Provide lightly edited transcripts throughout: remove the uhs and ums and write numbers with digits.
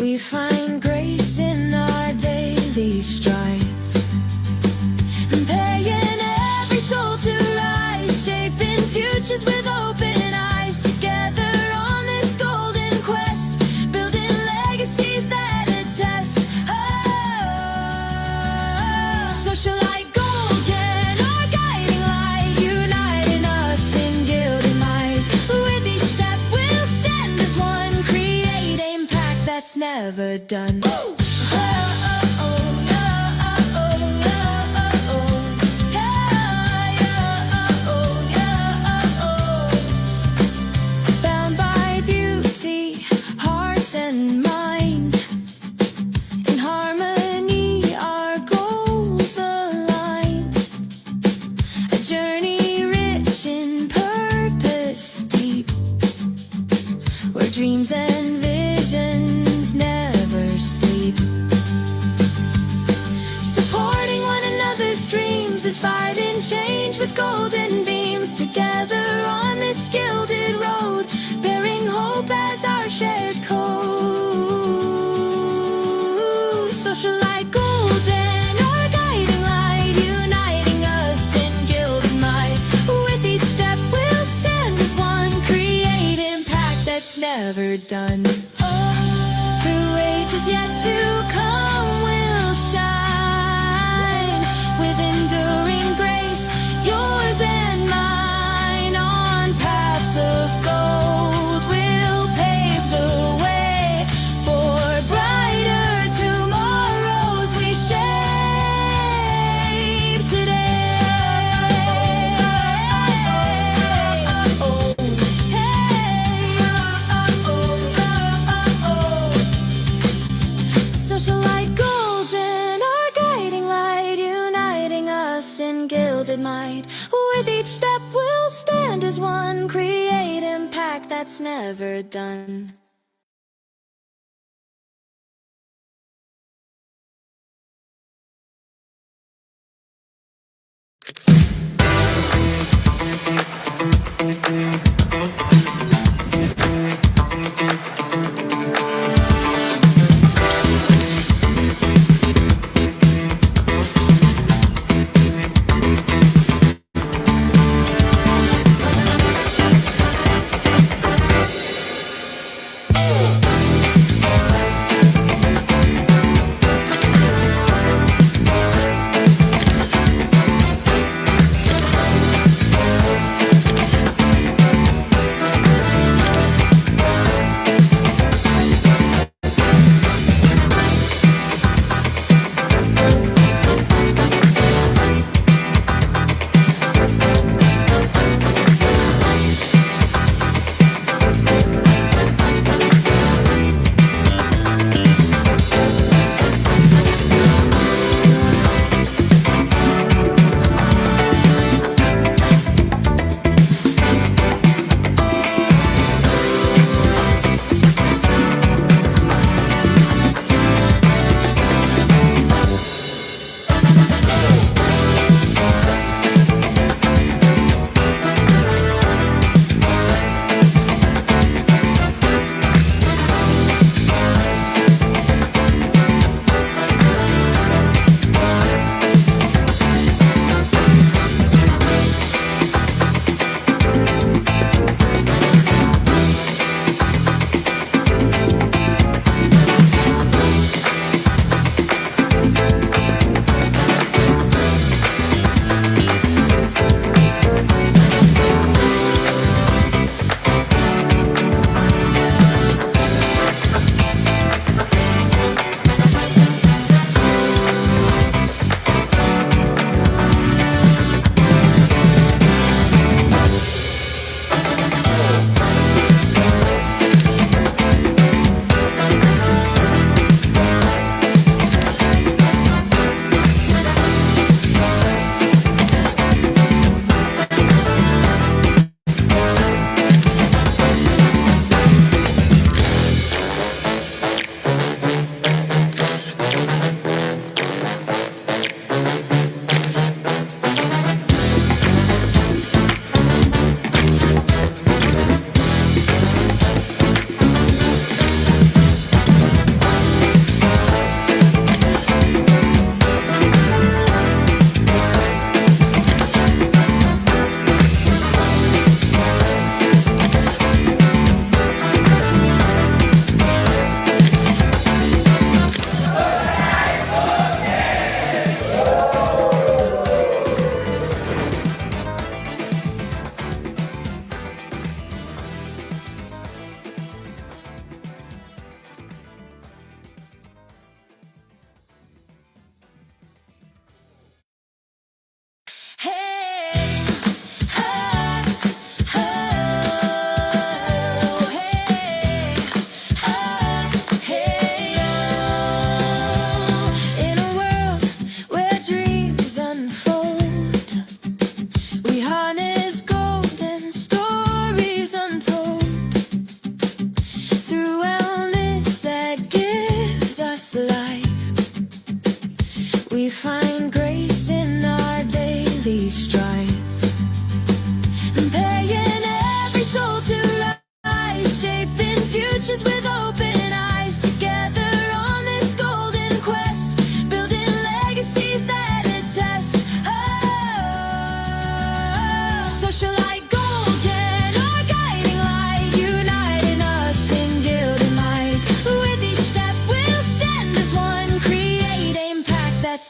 We find grace in our daily strife, and paying every soul to rise, shaping futures with open eyes. Together on this golden quest, building legacies that attest. Socialite golden, our guiding light, uniting us in gilded might. With each step we'll stand as one, create impact that's never done. Bound by beauty, heart and mind, in harmony our goals align. A journey rich in purpose deep, where dreams and visions never sleep. Supporting one another's dreams, inspired in change with golden beams. Together on this gilded road, bearing hope as our shared code. Socialite golden, our guiding light, uniting us in gilded might. With each step we'll stand as one, create impact that's never done. Through ages yet to come we'll shine, with enduring grace, yours and mine. On paths of gold we'll pave the way for brighter tomorrows we shape today. Socialite golden, our guiding light, uniting us in gilded might. With each step we'll stand as one, create impact that's never done.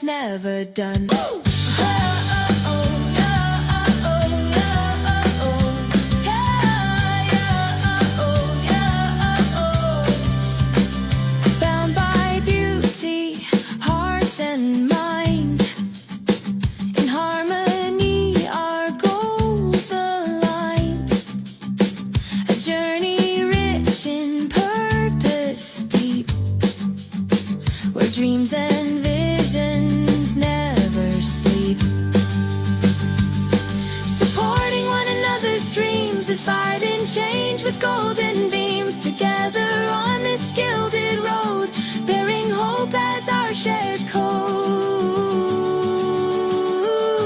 that's never done. Bound by beauty, heart and mind, in harmony our goals aligned. A journey rich in purpose deep, where dreams and visions never sleep. Supporting one another's dreams, inspired and change with golden beams. Together on this gilded road, bearing hope as our shared code.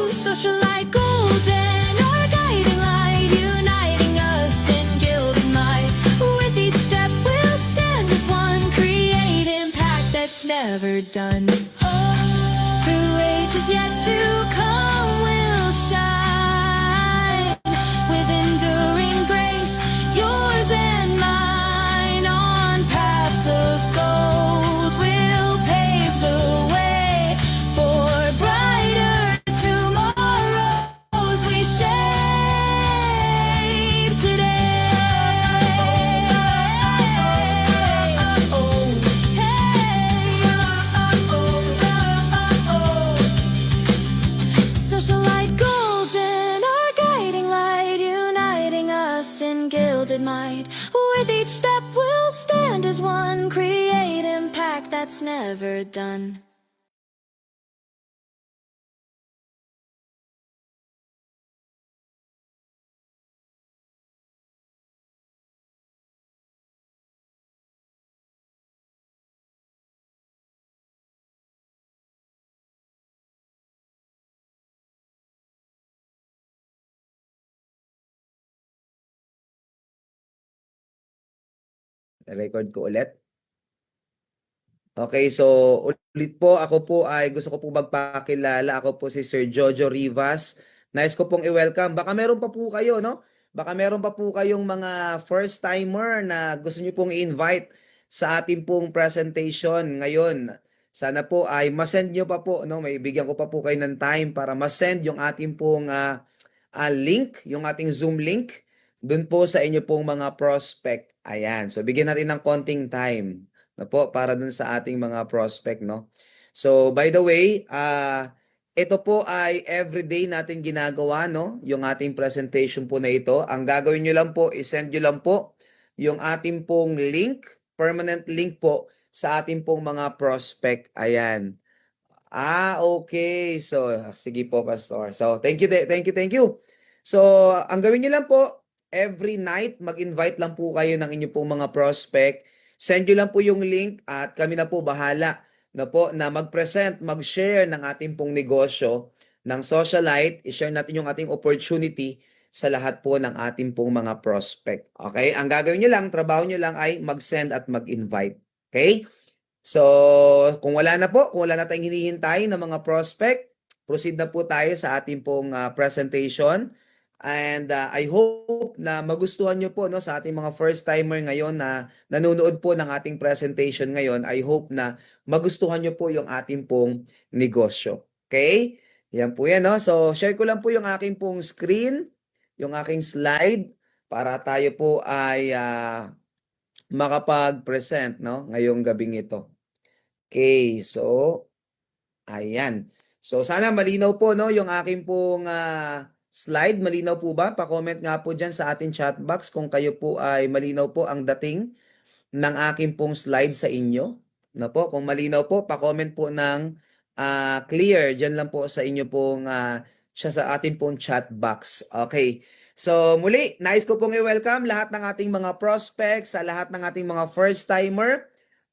Social light golden, our guiding light, uniting us in gilded might. With each step we'll stand as one, create impact that's never done. Through ages yet to come we'll shine, with enduring grace, yours and mine. On paths of gold we'll pave the way for brighter tomorrows we shape today. Social light golden, our guiding light, uniting us in gilded might. With each step we'll stand as one, create impact that's never done. Record ko ulit. Okay, so ulit po, ako po ay gusto ko po magpakilala. Ako po si Sir Jojo Rivas. Nice ko pong i-welcome. Baka meron pa po kayo, no? Baka meron pa po kayong mga first timer na gusto niyo pong i-invite sa ating pong presentation ngayon. Sana po ay masend niyo pa po, no? May bigyan ko pa po kayo ng time para masend yung ating pong link, yung ating Zoom link dun po sa inyo pong mga prospect. Ayan. So bigyan natin ng konting time na po para dun sa ating mga prospect, no? So by the way, ito po ay everyday natin ginagawa, no? Yung ating presentation po na ito. Ang gagawin nyo lang po, isend nyo lang po yung ating pong link, permanent link po sa ating pong mga prospect. Ayan. Okay. So, sige po, Pastor. So, thank you, thank you. So, ang gawin nyo lang po, every night, mag-invite lang po kayo ng inyong pong mga prospect. Send nyo lang po yung link at kami na po bahala na po na mag-present, mag-share ng ating pong negosyo ng Socialite. I-share natin yung ating opportunity sa lahat po ng ating pong mga prospect. Okay? Ang gagawin nyo lang, trabaho nyo lang ay mag-send at mag-invite. Okay? So, kung wala na po, kung wala na tayong hinihintay ng mga prospect, proceed na po tayo sa ating pong presentation. And I hope na magustuhan nyo po, no, sa ating mga first timer ngayon na nanonood po ng ating presentation ngayon. I hope na magustuhan nyo po yung ating pong negosyo. Okay? Yan po yan, no? So, share ko lang po yung aking pong screen, yung aking slide para tayo po ay makapag-present, no, ngayong gabing ito. Okay, so ayan. So sana malinaw po, no, yung aking pong slide. Malinaw po ba? Pa-comment nga po diyan sa ating chat box kung kayo po ay malinaw po ang dating ng aking pong slide sa inyo. No po, kung malinaw po, pa-comment po ng clear diyan lang po sa inyo pong siya sa ating pong chat box. Okay. So muli, nice ko pong i-welcome lahat ng ating mga prospects, sa lahat ng ating mga first timer.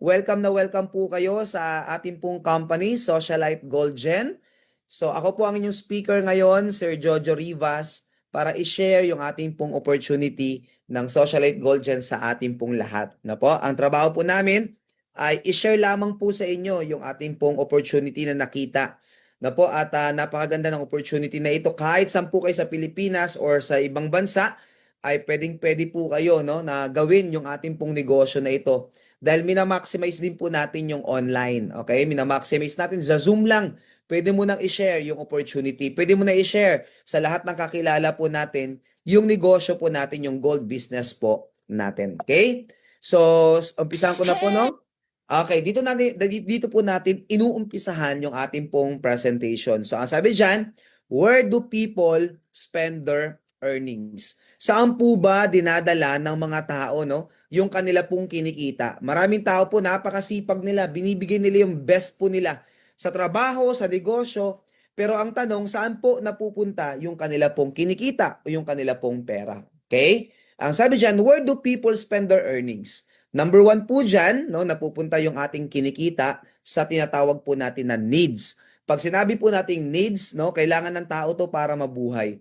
Welcome na welcome po kayo sa ating pong company, Socialite Gold Gen. So ako po ang inyong speaker ngayon, Sir Jojo Rivas, para i-share yung ating pong opportunity ng Socialite Gold Gen sa ating pong lahat. Na po, ang trabaho po namin ay i-share lamang po sa inyo yung ating pong opportunity na nakita. Na po, at napakaganda ng opportunity na ito. Kahit saan po kayo sa Pilipinas or sa ibang bansa, ay pwedeng-pwede po kayo, no, na gawin yung ating pong negosyo na ito. Dahil minamaximize din po natin yung online. Okay? Minamaximize natin sa Zoom lang. Pwede mo nang i-share yung opportunity. Pwede mo na i-share sa lahat ng kakilala po natin yung negosyo po natin, yung gold business po natin. Okay? So, umpisahan ko na po, no? Okay, dito po natin inuumpisahan yung ating pong presentation. So, ang sabi diyan, where do people spend their earnings? Saan po ba dinadala ng mga tao, no, yung kanila pong kinikita? Maraming tao po, napakasipag nila, binibigay nila yung best po nila sa trabaho, sa negosyo, pero ang tanong, saan po napupunta yung kanila pong kinikita o yung kanila pong pera? Okay? Ang sabi diyan, where do people spend their earnings? Number one po dyan, no, napupunta yung ating kinikita sa tinatawag po natin na needs. Pag sinabi po nating needs, no, kailangan ng tao to para mabuhay.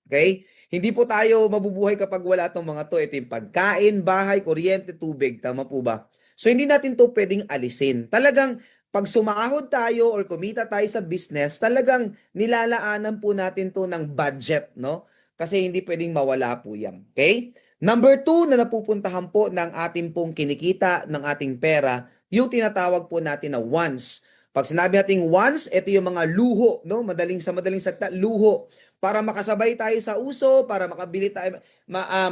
Okay? Hindi po tayo mabubuhay kapag wala tong mga to. Ito yung pagkain, bahay, kuryente, tubig. Tama po ba? So, hindi natin to pwedeng alisin. Talagang pag sumahod tayo or kumita tayo sa business, talagang nilalaanan po natin to ng budget, no? Kasi hindi pwedeng mawala po yan. Okay? Number two na napupuntahan po ng ating pong kinikita, ng ating pera, yung tinatawag po natin na wants. Pag sinabi natin wants, ito yung mga luho, no? Madaling salita, luho. Para makasabay tayo sa uso, para makabili tayo,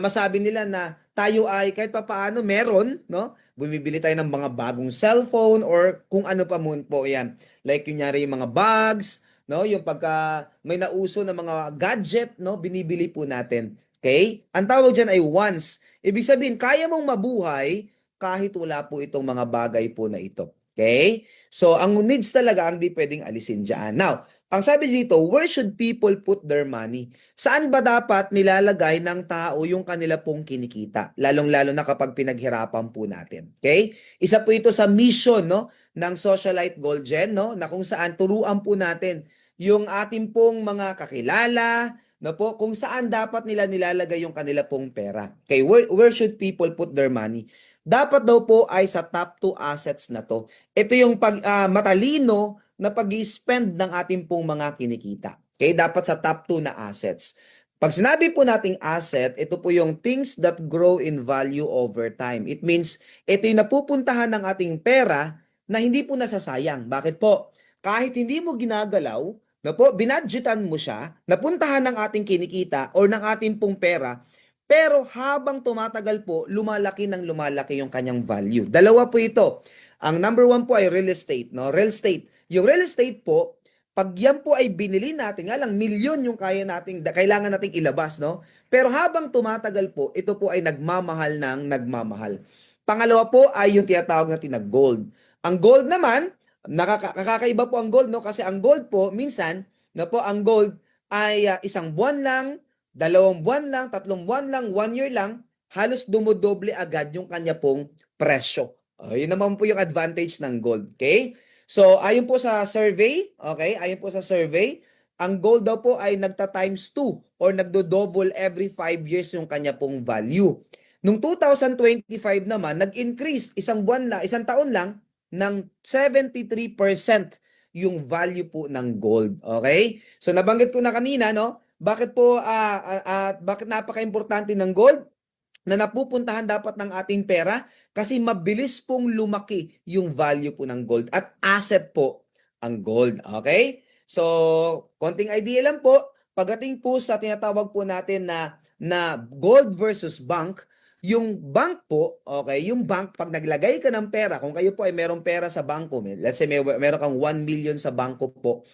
masabi nila na tayo ay kahit papaano meron, no? Bumibili tayo ng mga bagong cellphone or kung ano pa mo po yan. Like kunyari yung mga bags, no? Yung pagka may nauso na mga gadget, no? Binibili po natin. Okay? Ang tawag dyan ay wants. Ibig sabihin, kaya mong mabuhay kahit wala po itong mga bagay po na ito. Okay? So, ang needs talaga ang di pwedeng alisin dyan. Now, ang sabi dito, where should people put their money? Saan ba dapat nilalagay ng tao yung kanila pong kinikita? Lalong-lalo na kapag pinaghirapan po natin. Okay? Isa po ito sa mission, no, ng Socialite Gold Gen, no, na kung saan turuan po natin yung ating pong mga kakilala, no po, kung saan dapat nila nilalagay yung kanila pong pera. Okay, where should people put their money? Dapat daw po ay sa top 2 assets na to. Ito yung matalino na pag-spend ng ating pong mga kinikita. Okay, dapat sa top 2 na assets. Pag sinabi po nating asset, ito po yung things that grow in value over time. It means, ito yung napupuntahan ng ating pera na hindi po nasasayang. Bakit po? Kahit hindi mo ginagalaw, na po, binadgetan mo siya, napuntahan ng ating kinikita or ng ating pong pera, pero habang tumatagal po, lumalaki ng lumalaki yung kanyang value. Dalawa po ito. Ang number one po ay real estate, no? Real estate. Yung real estate po, pag yan po ay binili natin, nga lang milyon yung kailangan nating ilabas, no? Pero habang tumatagal po, ito po ay nagmamahal ng nagmamahal. Pangalawa po ay yung tinatawag natin na gold. Ang gold naman, nakakaiba po ang gold, no? Kasi ang gold po, minsan, na po, ang gold ay isang buwan lang, 2 buwan lang, 3 buwan lang, 1 year lang, halos dumodoble agad yung kanya pong presyo. Yun naman po yung advantage ng gold. Okay? So, ayon po sa survey, okay? Ayon po sa survey, ang gold daw po ay nagta-times 2 or nagdo-double every 5 years yung kanya pong value. Nung 2025 naman, nag-increase isang taon lang ng 73% yung value po ng gold. Okay? So nabanggit ko na kanina, no? Bakit po bakit napaka-importante ng gold na napupuntahan dapat ng ating pera? Kasi mabilis pong lumaki yung value po ng gold at asset po ang gold. Okay? So, konting idea lang po, pagdating po sa tinatawag po natin na gold versus bank, yung bank po, okay, yung bank, pag naglagay ka ng pera, kung kayo po ay merong pera sa bangko, let's say meron kang 1 million sa bangko po,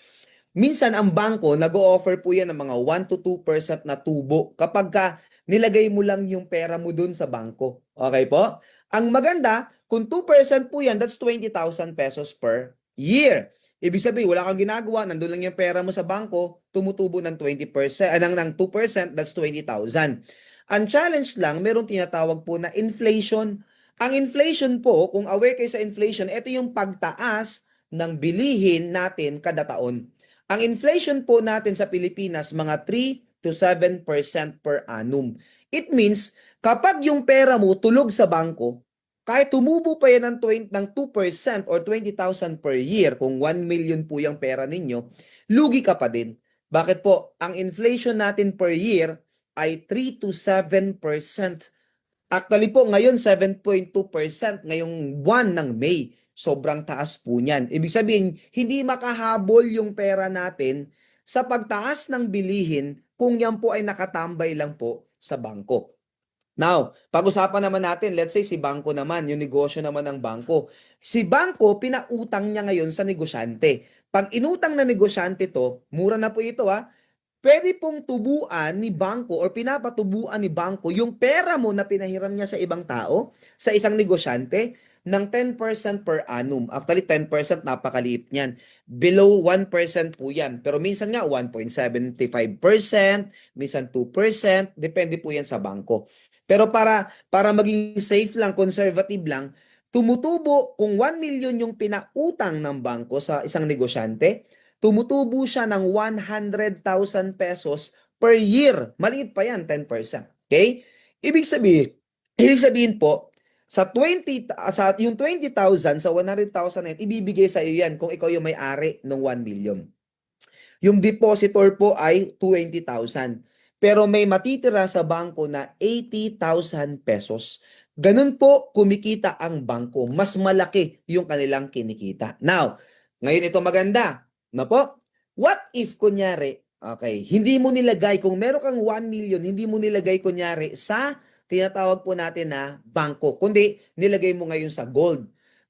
minsan ang bangko, nag-o-offer po yan ng mga 1 to 2% na tubo kapag ka nilagay mo lang yung pera mo dun sa bangko. Okay po? Ang maganda, kung 2% po yan, that's 20,000 pesos per year. Ibig sabihin, wala kang ginagawa, nandun lang yung pera mo sa bangko, tumutubo ng 20%, ng 2%, that's 20,000. Ang challenge lang, merong tinatawag po na inflation. Ang inflation po, kung aware kayo sa inflation, ito yung pagtaas ng bilihin natin kada taon. Ang inflation po natin sa Pilipinas, mga 3 to 7% per annum. It means, kapag yung pera mo tulog sa bangko, kahit tumubo pa yan ng 2% or 20,000 per year, kung 1 million po yung pera ninyo, lugi ka pa din. Bakit po? Ang inflation natin per year ay 3 to 7%. Actually po, ngayon 7.2% ngayong buwan ng May. Sobrang taas po niyan. Ibig sabihin, hindi makahabol yung pera natin sa pagtaas ng bilihin kung yan po ay nakatambay lang po sa bangko. Now, pag-usapan naman natin, let's say si bangko naman, yung negosyo naman ng bangko. Si bangko, pinautang niya ngayon sa negosyante. Pag inutang na negosyante to, mura na po ito pwede pong tubuan ni bangko or pinapatubuan ni bangko yung pera mo na pinahiram niya sa ibang tao, sa isang negosyante, ng 10% per annum. Actually, 10% napakaliit niyan. Below 1% po yan. Pero minsan nga 1.75%, minsan 2%, depende po yan sa bangko. Pero para maging safe lang, conservative lang, tumutubo kung 1 million yung pinautang ng bangko sa isang negosyante, tumutubo siya ng 100,000 pesos per year. Maliit pa yan, 10%. Okay? Ibig sabihin po, sa yung 20,000 sa 100,000 na yan, ibibigay sa iyo yan kung ikaw yung may-ari ng 1 million. Yung depositor po ay 20,000. Pero may matitira sa bangko na 80,000 pesos. Ganun po kumikita ang bangko. Mas malaki yung kanilang kinikita. Now, ngayon ito maganda. Na po? What if kunyari, okay, hindi mo nilagay, kung meron kang 1 million, hindi mo nilagay kunyari sa tinatawag po natin na bangko, kundi nilagay mo ngayon sa gold.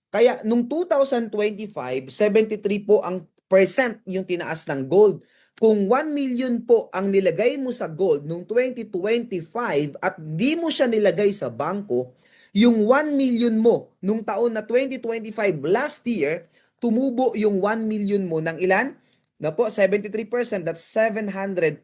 Kaya nung 2025, 73 po ang percent yung tinaas ng gold. Kung 1 million po ang nilagay mo sa gold nung 2025 at di mo siya nilagay sa bangko, yung 1 million mo nung taon na 2025 last year, tumubo yung 1 million mo ng ilan? Na po, 73%, that's 730,000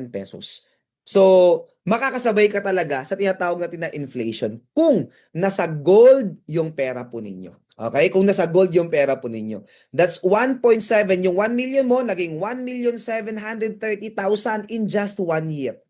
pesos. So, makakasabay ka talaga sa tinatawag natin na inflation kung nasa gold yung pera po ninyo. Okay? Kung nasa gold yung pera po ninyo. That's 1.7. Yung 1 million mo, naging 1,730,000 in just 1 year.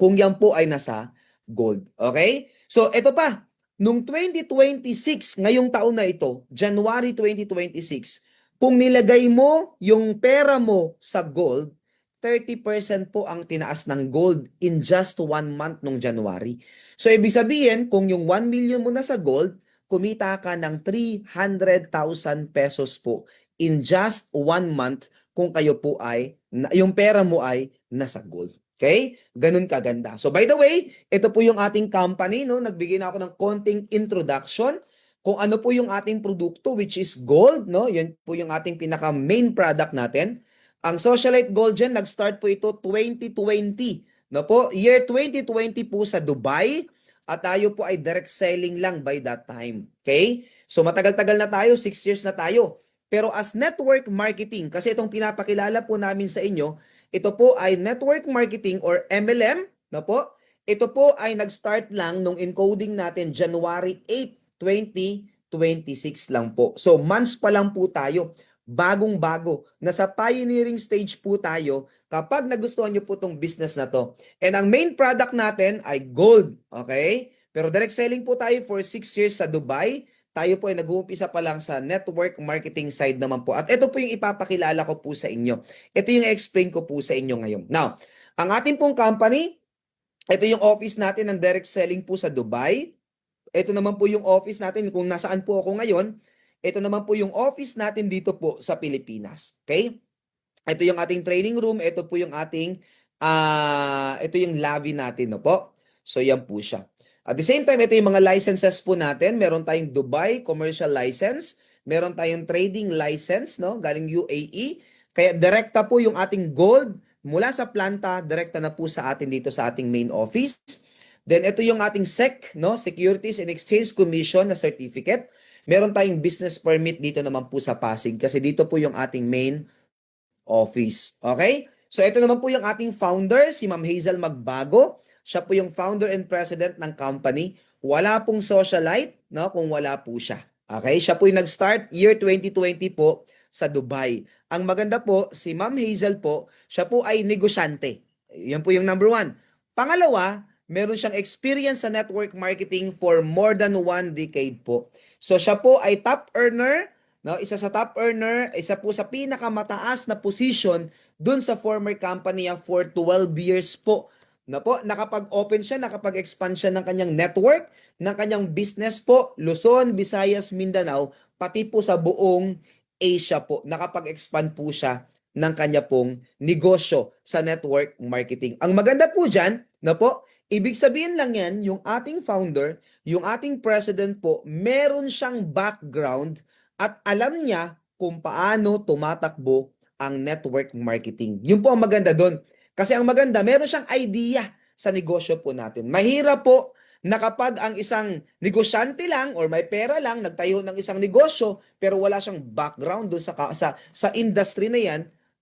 Kung yan po ay nasa gold. Okay? So, ito pa. Nung 2026, ngayong taon na ito, January 2026, kung nilagay mo yung pera mo sa gold, 30% po ang tinaas ng gold in just 1 month nung January. So, ibig sabihin, kung yung 1 million mo na sa gold, kumita ka ng 300,000 pesos po in just 1 month kung kayo po ay, yung pera mo ay nasa gold. Okay? Ganun kaganda. So, by the way, ito po yung ating company, no? Nagbigay na ako ng konting introduction kung ano po yung ating produkto, which is gold, no? Yan po yung ating pinaka-main product natin. Ang Socialite Gold Gen, nag-start po ito 2020. No po? Year 2020 po sa Dubai. At tayo po ay direct selling lang by that time. Okay? So, matagal-tagal na tayo, 6 years na tayo. Pero as network marketing, kasi itong pinapakilala po namin sa inyo, ito po ay network marketing or MLM, no po? Ito po ay nag-start lang nung encoding natin January 8, 2026 lang po. So months pa lang po tayo, bagong-bago. Nasa pioneering stage po tayo kapag nagustuhan nyo po tong business na to. And ang main product natin ay gold, okay? Pero direct selling po tayo for 6 years sa Dubai. Tayo po ay nag-uumpisa pa lang sa network marketing side naman po. At ito po yung ipapakilala ko po sa inyo. Ito yung explain ko po sa inyo ngayon. Now, ang ating pong company, ito yung office natin ng direct selling po sa Dubai. Ito naman po yung office natin kung nasaan po ako ngayon. Ito naman po yung office natin dito po sa Pilipinas. Okay? Ito yung ating training room. Ito po yung ating, ito yung lobby natin, no po? So, yan po siya. At the same time, ito yung mga licenses po natin. Meron tayong Dubai commercial license. Meron tayong trading license, no? Galing UAE. Kaya direkta po yung ating gold mula sa planta, direkta na po sa atin dito sa ating main office. Then ito yung ating SEC, no? Securities and Exchange Commission na certificate. Meron tayong business permit dito naman po sa Pasig kasi dito po yung ating main office. Okay? So ito naman po yung ating founder, si Ma'am Hazel Magbago. Siya po yung founder and president ng company. Wala pong socialite, no, kung wala po siya. Okay? Siya po yung nag-start year 2020 po sa Dubai. Ang maganda po, si Ma'am Hazel po, siya po ay negosyante. Yan po yung number 1. Pangalawa, meron siyang experience sa network marketing for more than 1 decade po. So siya po ay top earner, no? Isa sa top earner, isa po sa pinakamataas na position dun sa former company niya for 12 years po. na po, nakapag-open siya, nakapag-expand siya ng kanyang network, ng kanyang business po, Luzon, Visayas, Mindanao, pati po sa buong Asia po. Nakapag-expand po siya ng kanya pong negosyo sa network marketing. Ang maganda po dyan, na po, ibig sabihin lang yan, yung ating founder, yung ating president po, meron siyang background at alam niya kung paano tumatakbo ang network marketing. Yun po ang maganda doon. Kasi ang maganda, meron siyang idea sa negosyo po natin. Mahirap po na kapag ang isang negosyante lang or may pera lang, nagtayo ng isang negosyo, pero wala siyang background doon sa industry na yan,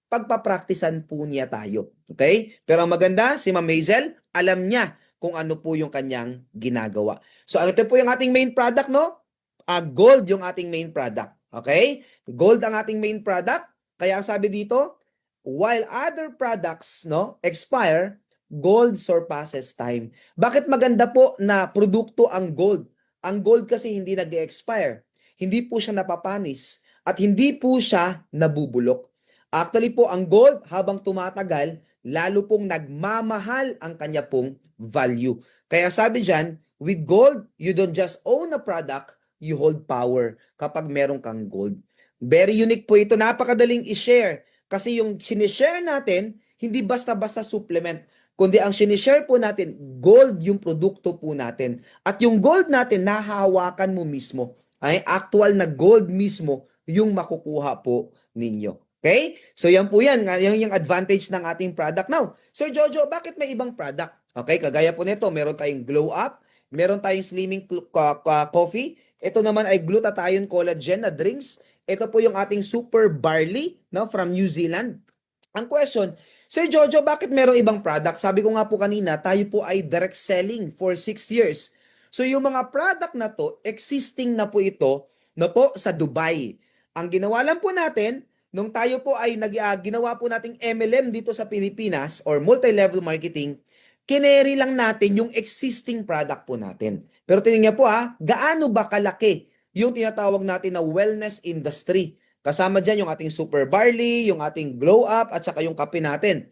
pagpapraktisan po niya tayo. Okay? Pero ang maganda, si Ma'am Hazel, alam niya kung ano po yung kanyang ginagawa. So, ito po yung ating main product, no? Gold yung ating main product. Okay? Gold ang ating main product. Kaya ang sabi dito, while other products no expire, gold surpasses time. Bakit maganda po na produkto ang gold? Ang gold kasi hindi nag-expire. Hindi po siya napapanis at hindi po siya nabubulok. Actually po, ang gold habang tumatagal, lalo pong nagmamahal ang kanya pong value. Kaya sabi dyan, with gold, you don't just own a product, you hold power kapag meron kang gold. Very unique po ito. Napakadaling i-share. Kasi yung sinishare natin, hindi basta-basta supplement. Kundi ang sinishare po natin, gold yung produkto po natin. At yung gold natin, nahahawakan mo mismo. Ay, actual na gold mismo yung makukuha po ninyo. Okay? So yan po yan. Yung advantage ng ating product. Now, Sir Jojo, bakit may ibang product? Okay, kagaya po nito, meron tayong glow up, meron tayong slimming coffee, ito naman ay glutathione collagen na drinks. Ito po yung ating super barley no, from New Zealand. Ang question, Sir Jojo, bakit merong ibang product? Sabi ko nga po kanina, tayo po ay direct selling for 6 years. So yung mga product na to, existing na po ito na po sa Dubai. Ang ginawa lang po natin, nung tayo po ay ginawa po nating MLM dito sa Pilipinas or multi-level marketing, kineri lang natin yung existing product po natin. Pero tingnan niya po gaano ba kalaki yung tinatawag natin na wellness industry. Kasama dyan yung ating super barley, yung ating glow up, at saka yung kape natin.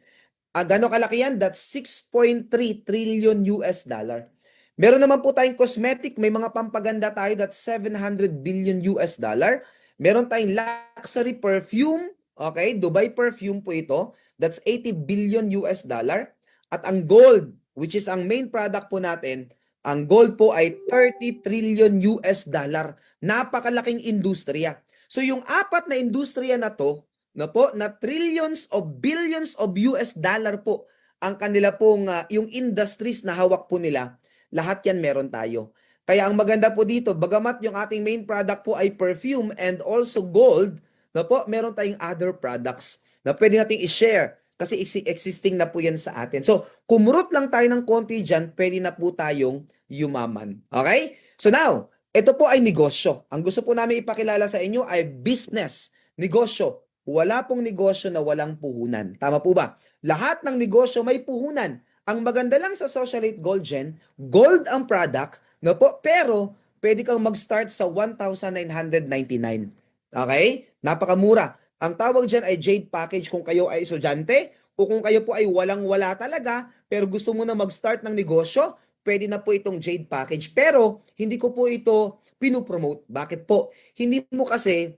Gano'ng kalaki yan? That's 6.3 trillion US dollar. Meron naman po tayong cosmetic, may mga pampaganda tayo, that's 700 billion US dollar. Meron tayong luxury perfume, okay? Dubai perfume po ito, that's 80 billion US dollar. At ang gold, which is ang main product po natin, ang gold po ay 30 trillion US dollar. Napakalaking industriya. So yung apat na industriya na to, na trillions of billions of US dollar po ang kanila pong yung industries na hawak po nila, lahat yan meron tayo. Kaya ang maganda po dito, bagamat yung ating main product po ay perfume and also gold, meron tayong other products na pwede nating i-share kasi existing na po yan sa atin. So, kumurot lang tayo ng konti dyan, pwede na po tayong yumaman. Okay? So now, ito po ay negosyo. Ang gusto po namin ipakilala sa inyo ay business, negosyo. Wala pong negosyo na walang puhunan. Tama po ba? Lahat ng negosyo may puhunan. Ang maganda lang sa Socialite Gold Gen, gold ang product, pero pwede kang mag-start sa 1,999. Okay? Napakamura. Ang tawag dyan ay Jade Package kung kayo ay estudyante o kung kayo po ay walang-wala talaga pero gusto mo na mag-start ng negosyo, pwede na po itong Jade Package. Pero hindi ko po ito pinopromote. Bakit po? Hindi mo kasi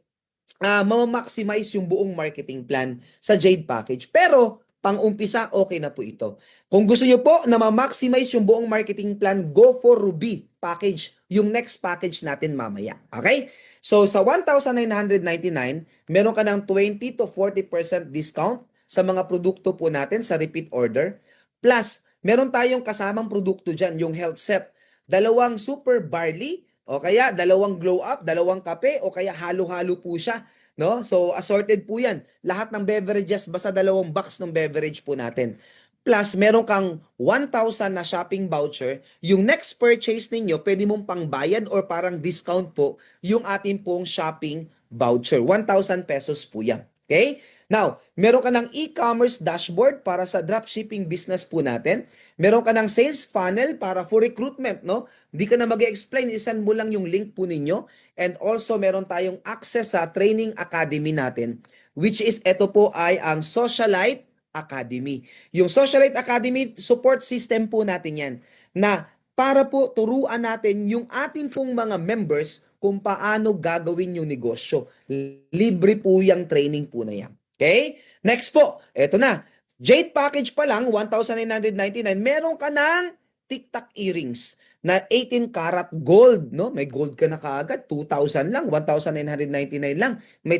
ma-maximize yung buong marketing plan sa Jade Package. Pero pang-umpisa, okay na po ito. Kung gusto nyo po na ma-maximize yung buong marketing plan, go for Ruby Package, yung next package natin mamaya. Okay? So, sa 1,999, meron ka ng 20 to 40% discount sa mga produkto po natin sa repeat order. Plus, meron tayong kasamang produkto dyan, yung health set. 2 super barley, o kaya 2 glow up, 2 kape, o kaya halo-halo po siya. No? So, assorted po yan. Lahat ng beverages, basta 2 box ng beverage po natin. Plus, meron kang 1,000 na shopping voucher. Yung next purchase ninyo, pwede mong pangbayad or parang discount po yung ating pong shopping voucher. 1,000 pesos po yan. Okay? Now, meron ka ng e-commerce dashboard para sa dropshipping business po natin. Meron ka ng sales funnel para for recruitment, no? Hindi ka na mag-explain, isend mo lang yung link po ninyo. And also, meron tayong access sa training academy natin, which is ito po ay ang Socialite Academy. Yung Socialite Academy, support system po natin yan na para po turuan natin yung ating pong mga members kung paano gagawin yung negosyo. Libre po yung training po na yan. Okay? Next po, eto na. Jade package pa lang, 1,999, meron ka ng tic-tac earrings na 18 karat gold, no? May gold ka na kaagad, 2,000 lang, 1,999 lang.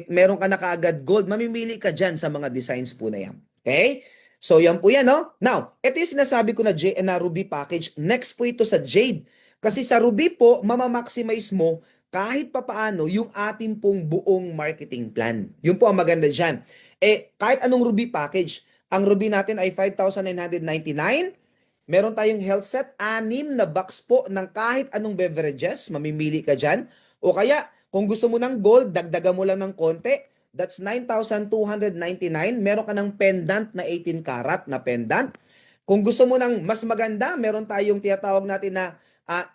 Meron ka na kaagad gold, mamimili ka dyan sa mga designs po na yan. Okay? So, yan po yan, no? Now, ito yung sinasabi ko na Ruby package. Next po ito sa Jade. Kasi sa Ruby po, mamamaximize mo kahit papaano yung ating pong buong marketing plan. Yun po ang maganda dyan. Kahit anong Ruby package, ang Ruby natin ay 5,999. Meron tayong health set, 6 na box po ng kahit anong beverages, mamimili ka dyan. O kaya, kung gusto mo ng gold, dagdagan mo lang ng konti, that's 9,299. Meron ka ng pendant na 18 karat na pendant. Kung gusto mo ng mas maganda, meron tayong tinatawag natin na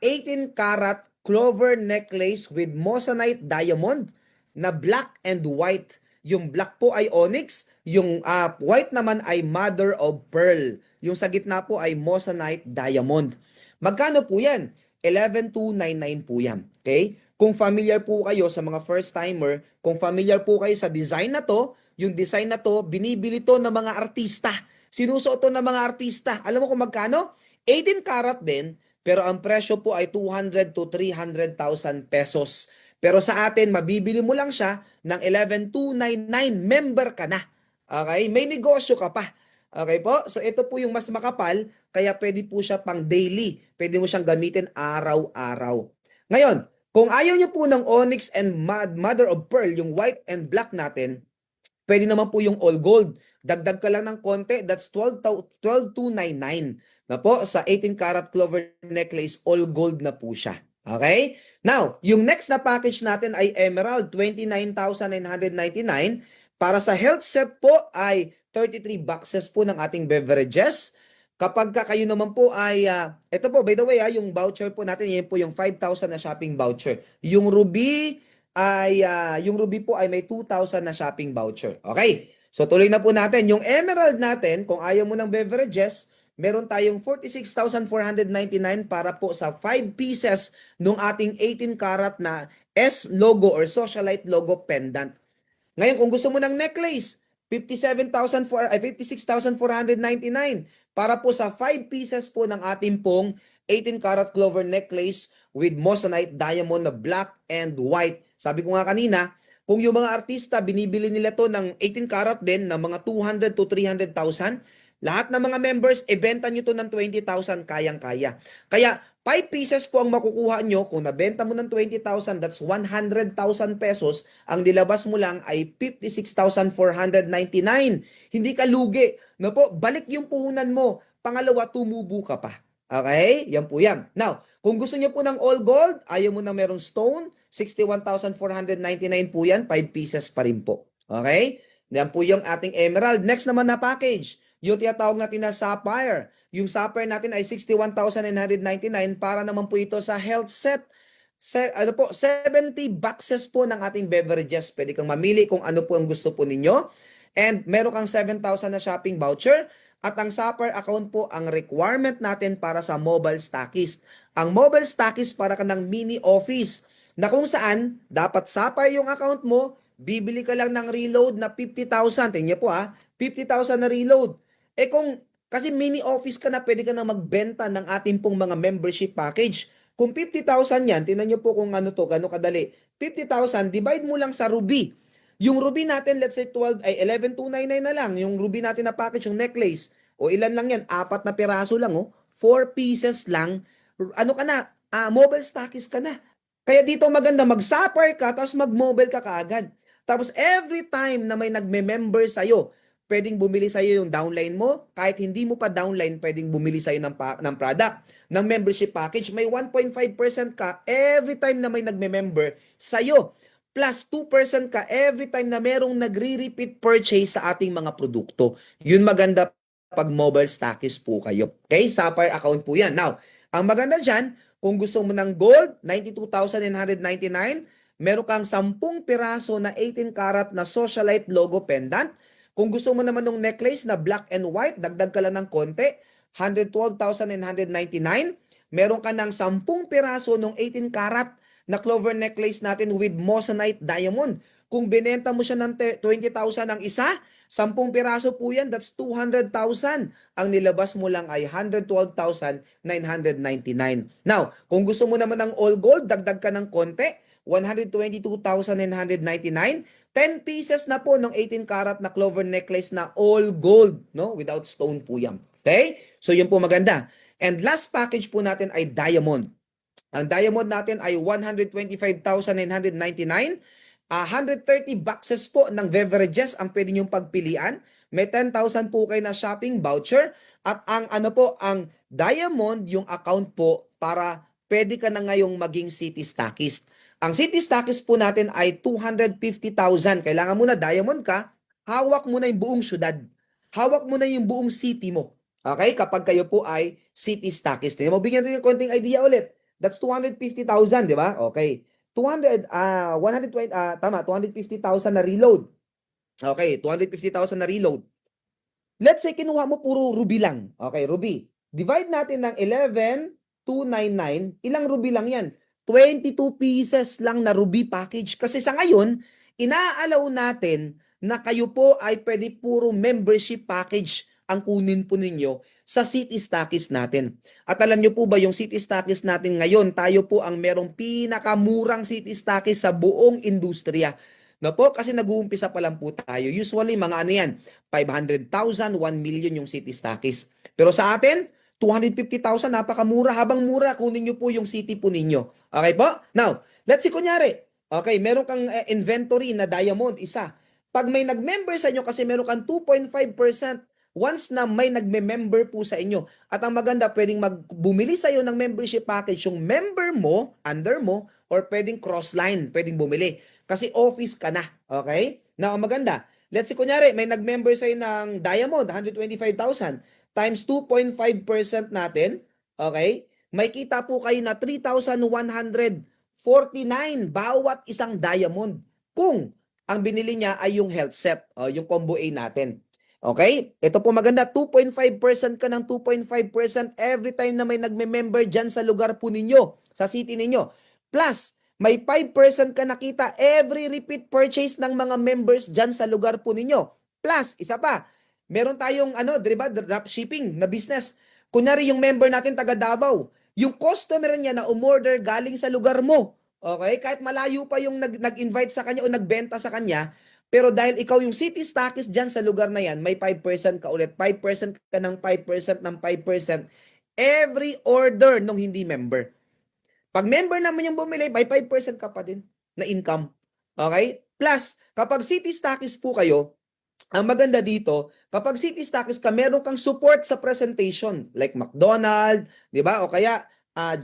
18 karat clover necklace with moissanite diamond na black and white. Yung black po ay onyx, yung white naman ay mother of pearl. Yung sa gitna po ay moissanite diamond. Magkano po yan? 11,299 po yan. Okay? Kung familiar po kayo sa mga first timer, kung familiar po kayo sa design na to, yung design na to, binibili to ng mga artista. Sinusuot to ng mga artista. Alam mo kung magkano? 18 karat din, pero ang presyo po ay 200 to 300,000 pesos. Pero sa atin, mabibili mo lang siya ng 11,299. Member ka na. Okay? May negosyo ka pa. Okay po? So, ito po yung mas makapal, kaya pwede po siya pang daily. Pwede mo siyang gamitin araw-araw. Ngayon, kung ayaw nyo po ng onyx and mother of pearl, yung white and black natin, pwede naman po yung all gold. Dagdag ka lang ng konti, that's 12,299 na po sa 18 karat clover necklace, all gold na po siya. Okay? Now, yung next na package natin ay emerald, 29,999. Para sa health set po ay 33 boxes po ng ating beverages. Kapag kayo naman po ay, ito po, by the way, yung voucher po natin, yan po yung 5,000 na shopping voucher. Yung ruby po ay may 2,000 na shopping voucher. Okay? So, tuloy na po natin. Yung emerald natin, kung ayaw mo ng beverages, meron tayong 46,499 para po sa 5 pieces nung ating 18 karat na S logo or socialite logo pendant. Ngayon, kung gusto mo ng necklace, 56,499 para po sa 5 pieces po ng ating pong 18 karat clover necklace with moissanite diamond na black and white. Sabi ko nga kanina, kung yung mga artista, binibili nila to ng 18 karat din ng mga 200 to 300,000, lahat ng mga members, ibenta nyo to ng 20,000, kayang-kaya. Kaya, 5 pieces po ang makukuha nyo. Kung nabenta mo ng 20,000, that's 100,000 pesos. Ang nilabas mo lang ay 56,499. Hindi ka lugi. No po, balik yung puhunan mo. Pangalawa, tumubo ka pa. Okay? Yan po yan. Now, kung gusto nyo po ng all gold, ayaw mo na merong stone, 61,499 po yan. 5 pieces pa rin po. Okay? Yan po yung ating emerald. Next naman na package. Yung tinatawag natin na sapphire. Yung sapphire natin ay 61,999 para naman po ito sa health set. 70 boxes po ng ating beverages. Pwede kang mamili kung ano po ang gusto po ninyo. And meron kang 7,000 na shopping voucher. At ang sapphire account po ang requirement natin para sa mobile stockist. Ang mobile stockist para ka ng mini office na kung saan dapat sapphire yung account mo, bibili ka lang ng reload na 50,000. Tingnan po 50,000 na reload. Kasi mini office ka na, pwede ka na magbenta ng ating pong mga membership package. Kung 50,000 yan, tingnan nyo po kung ano to, gano'ng kadali. 50,000, divide mo lang sa ruby. Yung ruby natin, let's say 11,299 na lang. Yung ruby natin na package, yung necklace. O ilan lang yan? 4 na piraso lang, 4 pieces lang. Ano ka na? Mobile stockist ka na. Kaya dito maganda, mag-sapphire ka, tapos mag-mobile ka kaagad. Tapos every time na may nagme-member sa'yo, pwedeng bumili sa'yo yung downline mo. Kahit hindi mo pa downline, pwedeng bumili sa'yo ng product, ng membership package. May 1.5% ka every time na may nagme-member sa'yo. Plus 2% ka every time na merong nagre-repeat purchase sa ating mga produkto. Yun maganda pag mobile stockist po kayo. Okay? Sapphire account po yan. Now, ang maganda dyan, kung gusto mo ng gold, 92,999, meron kang 10 piraso na 18 karat na socialite logo pendant. Kung gusto mo naman ng necklace na black and white, dagdag ka lang ng konti, 112,999. Meron ka ng 10 piraso ng 18 karat na clover necklace natin with moissanite diamond. Kung binenta mo siya ng 20,000 ang isa, 10 piraso po yan, that's 200,000. Ang nilabas mo lang ay 112,999. Now, kung gusto mo naman ng all gold, dagdag ka ng konti, 122,999. 10 pieces na po ng 18 karat na clover necklace na all gold, no? Without stone po yan. Okay? So, yun po maganda. And last package po natin ay diamond. Ang diamond natin ay 125,999. 130 boxes po ng beverages ang pwede niyong pagpilian. May 10,000 po kayo na shopping voucher. At ang ano po, ang diamond, yung account po para pwede ka na ngayong maging city stockist. Ang city stockist po natin ay 250,000. Kailangan mo na diamond ka, hawak mo na yung buong syudad. Hawak mo na yung buong city mo. Okay? Kapag kayo po ay city stockist. Mabigyan rin yung konting idea ulit. That's 250,000, di ba? Okay. 250,000 na reload. Okay, 250,000 na reload. Let's say kinuha mo puro ruby lang. Okay, ruby. Divide natin ng 11,299. Ilang ruby lang yan? 22 pieces lang na ruby package. Kasi sa ngayon, inaalaw natin na kayo po ay pwede puro membership package ang kunin po ninyo sa City Stockist natin. At alam nyo po ba yung City Stockist natin ngayon, tayo po ang merong pinakamurang City Stockist sa buong industriya. No po, kasi nag-uumpisa pa lang po tayo. Usually, mga ano yan, 500,000, 1 million yung City Stockist. Pero sa atin, 250,000, napakamura. Habang mura, kunin nyo po yung city po ninyo. Okay po? Now, let's see kunyari. Okay, meron kang inventory na diamond, isa. Pag may nag-member sa inyo kasi meron kang 2.5%, once na may nagme-member po sa inyo. At ang maganda, pwedeng bumili sa iyo ng membership package yung member mo, under mo, or pwedeng cross-line, pwedeng bumili. Kasi office ka na. Okay? Now, ang maganda, let's say, kunyari, may nag-member sa iyo ng Diamond, 125,000 times 2.5% natin, okay? May kita po kayo na 3,149 bawat isang Diamond kung ang binili niya ay yung health set, yung combo A natin. Okay? Ito po maganda, 2.5% ka ng 2.5% every time na may nagme-member dyan sa lugar po ninyo, sa city ninyo. Plus, may 5% ka nakita every repeat purchase ng mga members dyan sa lugar po ninyo. Plus, isa pa, meron tayong diba, drop shipping na business. Kunyari yung member natin taga Davao, yung customer niya na umorder galing sa lugar mo, okay? Kahit malayo pa yung nag-invite sa kanya o nagbenta sa kanya, pero dahil ikaw yung city stockist dyan sa lugar na yan, may 5% ka ulit. 5% ka ng 5% ng 5% every order nung hindi member. Pag member naman yung bumili, may 5% ka pa din na income. Okay? Plus, kapag city stockist po kayo, ang maganda dito, kapag city stockist ka, meron kang support sa presentation. Like McDonald's, di ba? O kaya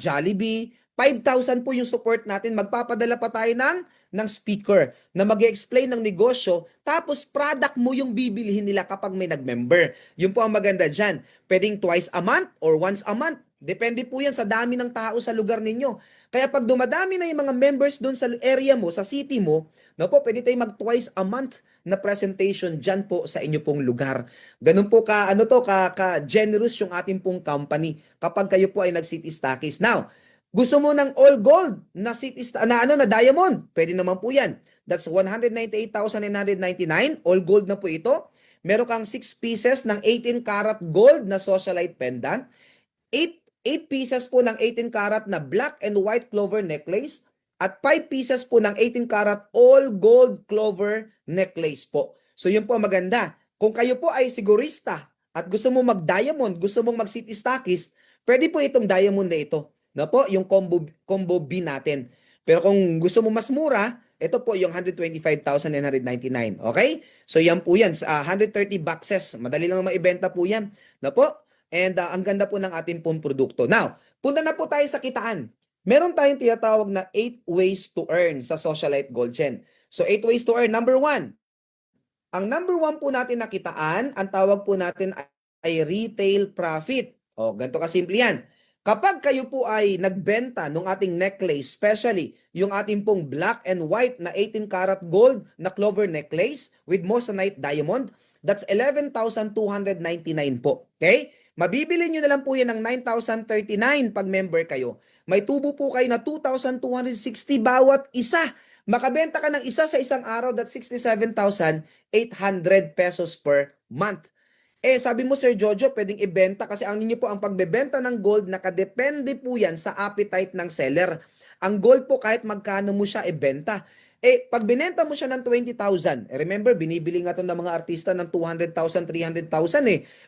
Jollibee. 5,000 po yung support natin. Magpapadala pa tayo ng speaker na mag-explain ng negosyo, tapos product mo yung bibilihin nila kapag may nag-member. Yun po ang maganda dyan. Pwedeng twice a month or once a month. Depende po yan sa dami ng tao sa lugar ninyo. Kaya pag dumadami na yung mga members doon sa area mo, sa city mo, pwede tayo mag-twice a month na presentation dyan po sa inyo pong lugar. Ganun po ka-generous yung ating pong company kapag kayo po ay nag-city stockist. Now, gusto mo ng all gold na na diamond? Pwede naman po 'yan. That's 198,999. All gold na po ito. Meron kang 6 pieces ng 18 karat gold na socialite pendant. 8 pieces po ng 18 karat na black and white clover necklace at 5 pieces po ng 18 karat all gold clover necklace po. So yun po ang maganda. Kung kayo po ay sigurista at gusto mo mag-diamond, gusto mong mag-city stockist, pwede po itong diamond na ito. No po, yung combo B natin. Pero kung gusto mo mas mura, ito po yung 125,999. Okay? So yan po yan. 130 boxes. Madali lang maibenta po yan. No po? And ang ganda po ng ating pong produkto. Now, punta na po tayo sa kitaan. Meron tayong tinatawag na 8 ways to earn sa Socialite Gold Chain. So 8 ways to earn. Number 1. Ang number 1 po natin na kitaan, ang tawag po natin ay retail profit. O, ganito kasimple yan. Kapag kayo po ay nagbenta ng ating necklace, especially yung ating pong black and white na 18 karat gold na clover necklace with moissanite diamond, That's 11,299 po. Okay? Mabibili nyo na lang po yan ng 9,039 pag member kayo. May tubo po kayo na 2,260 bawat isa. Makabenta ka ng isa sa isang araw, that's 67,800 pesos per month. Sabi mo, Sir Jojo, pwedeng ibenta kasi ang ninyo po ang pagbebenta ng gold, nakadepende po yan sa appetite ng seller. Ang gold po kahit magkano mo siya ibenta. Pag binenta mo siya ng 20,000, remember, binibili nga ito ng mga artista ng 200,000, 300,000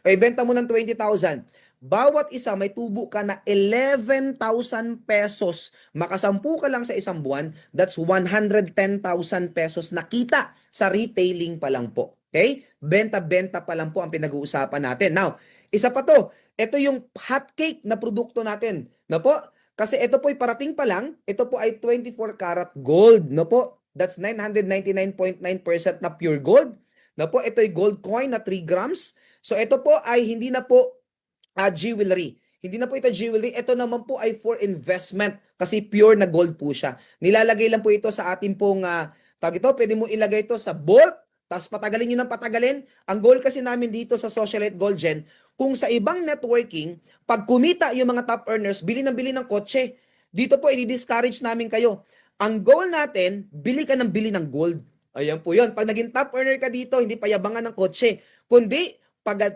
ibenta mo ng 20,000. Bawat isa may tubo ka na 11,000 pesos. Makasampu ka lang sa isang buwan, that's 110,000 pesos na kita sa retailing pa lang po. Okay? Benta-benta pa lang po ang pinag-uusapan natin. Now, isa pa to. Ito yung hot cake na produkto natin. No po? Kasi ito po ay parating pa lang. Ito po ay 24 karat gold. No po? That's 999.9% na pure gold. No po? Ito ay gold coin na 3 grams. So ito po ay hindi na po jewelry. Hindi na po ito jewelry. Ito naman po ay for investment kasi pure na gold po siya. Nilalagay lang po ito sa ating pong pwede mo ilagay ito sa vault, tapos patagalin nyo ng patagalin. Ang goal kasi namin dito sa Socialite Gold Gen, kung sa ibang networking, pag kumita yung mga top earners, bili ng kotse. Dito po, i-discourage namin kayo. Ang goal natin, bili ka ng gold. Ayan po yun. Pag naging top earner ka dito, hindi payabangan ng kotse. Kundi,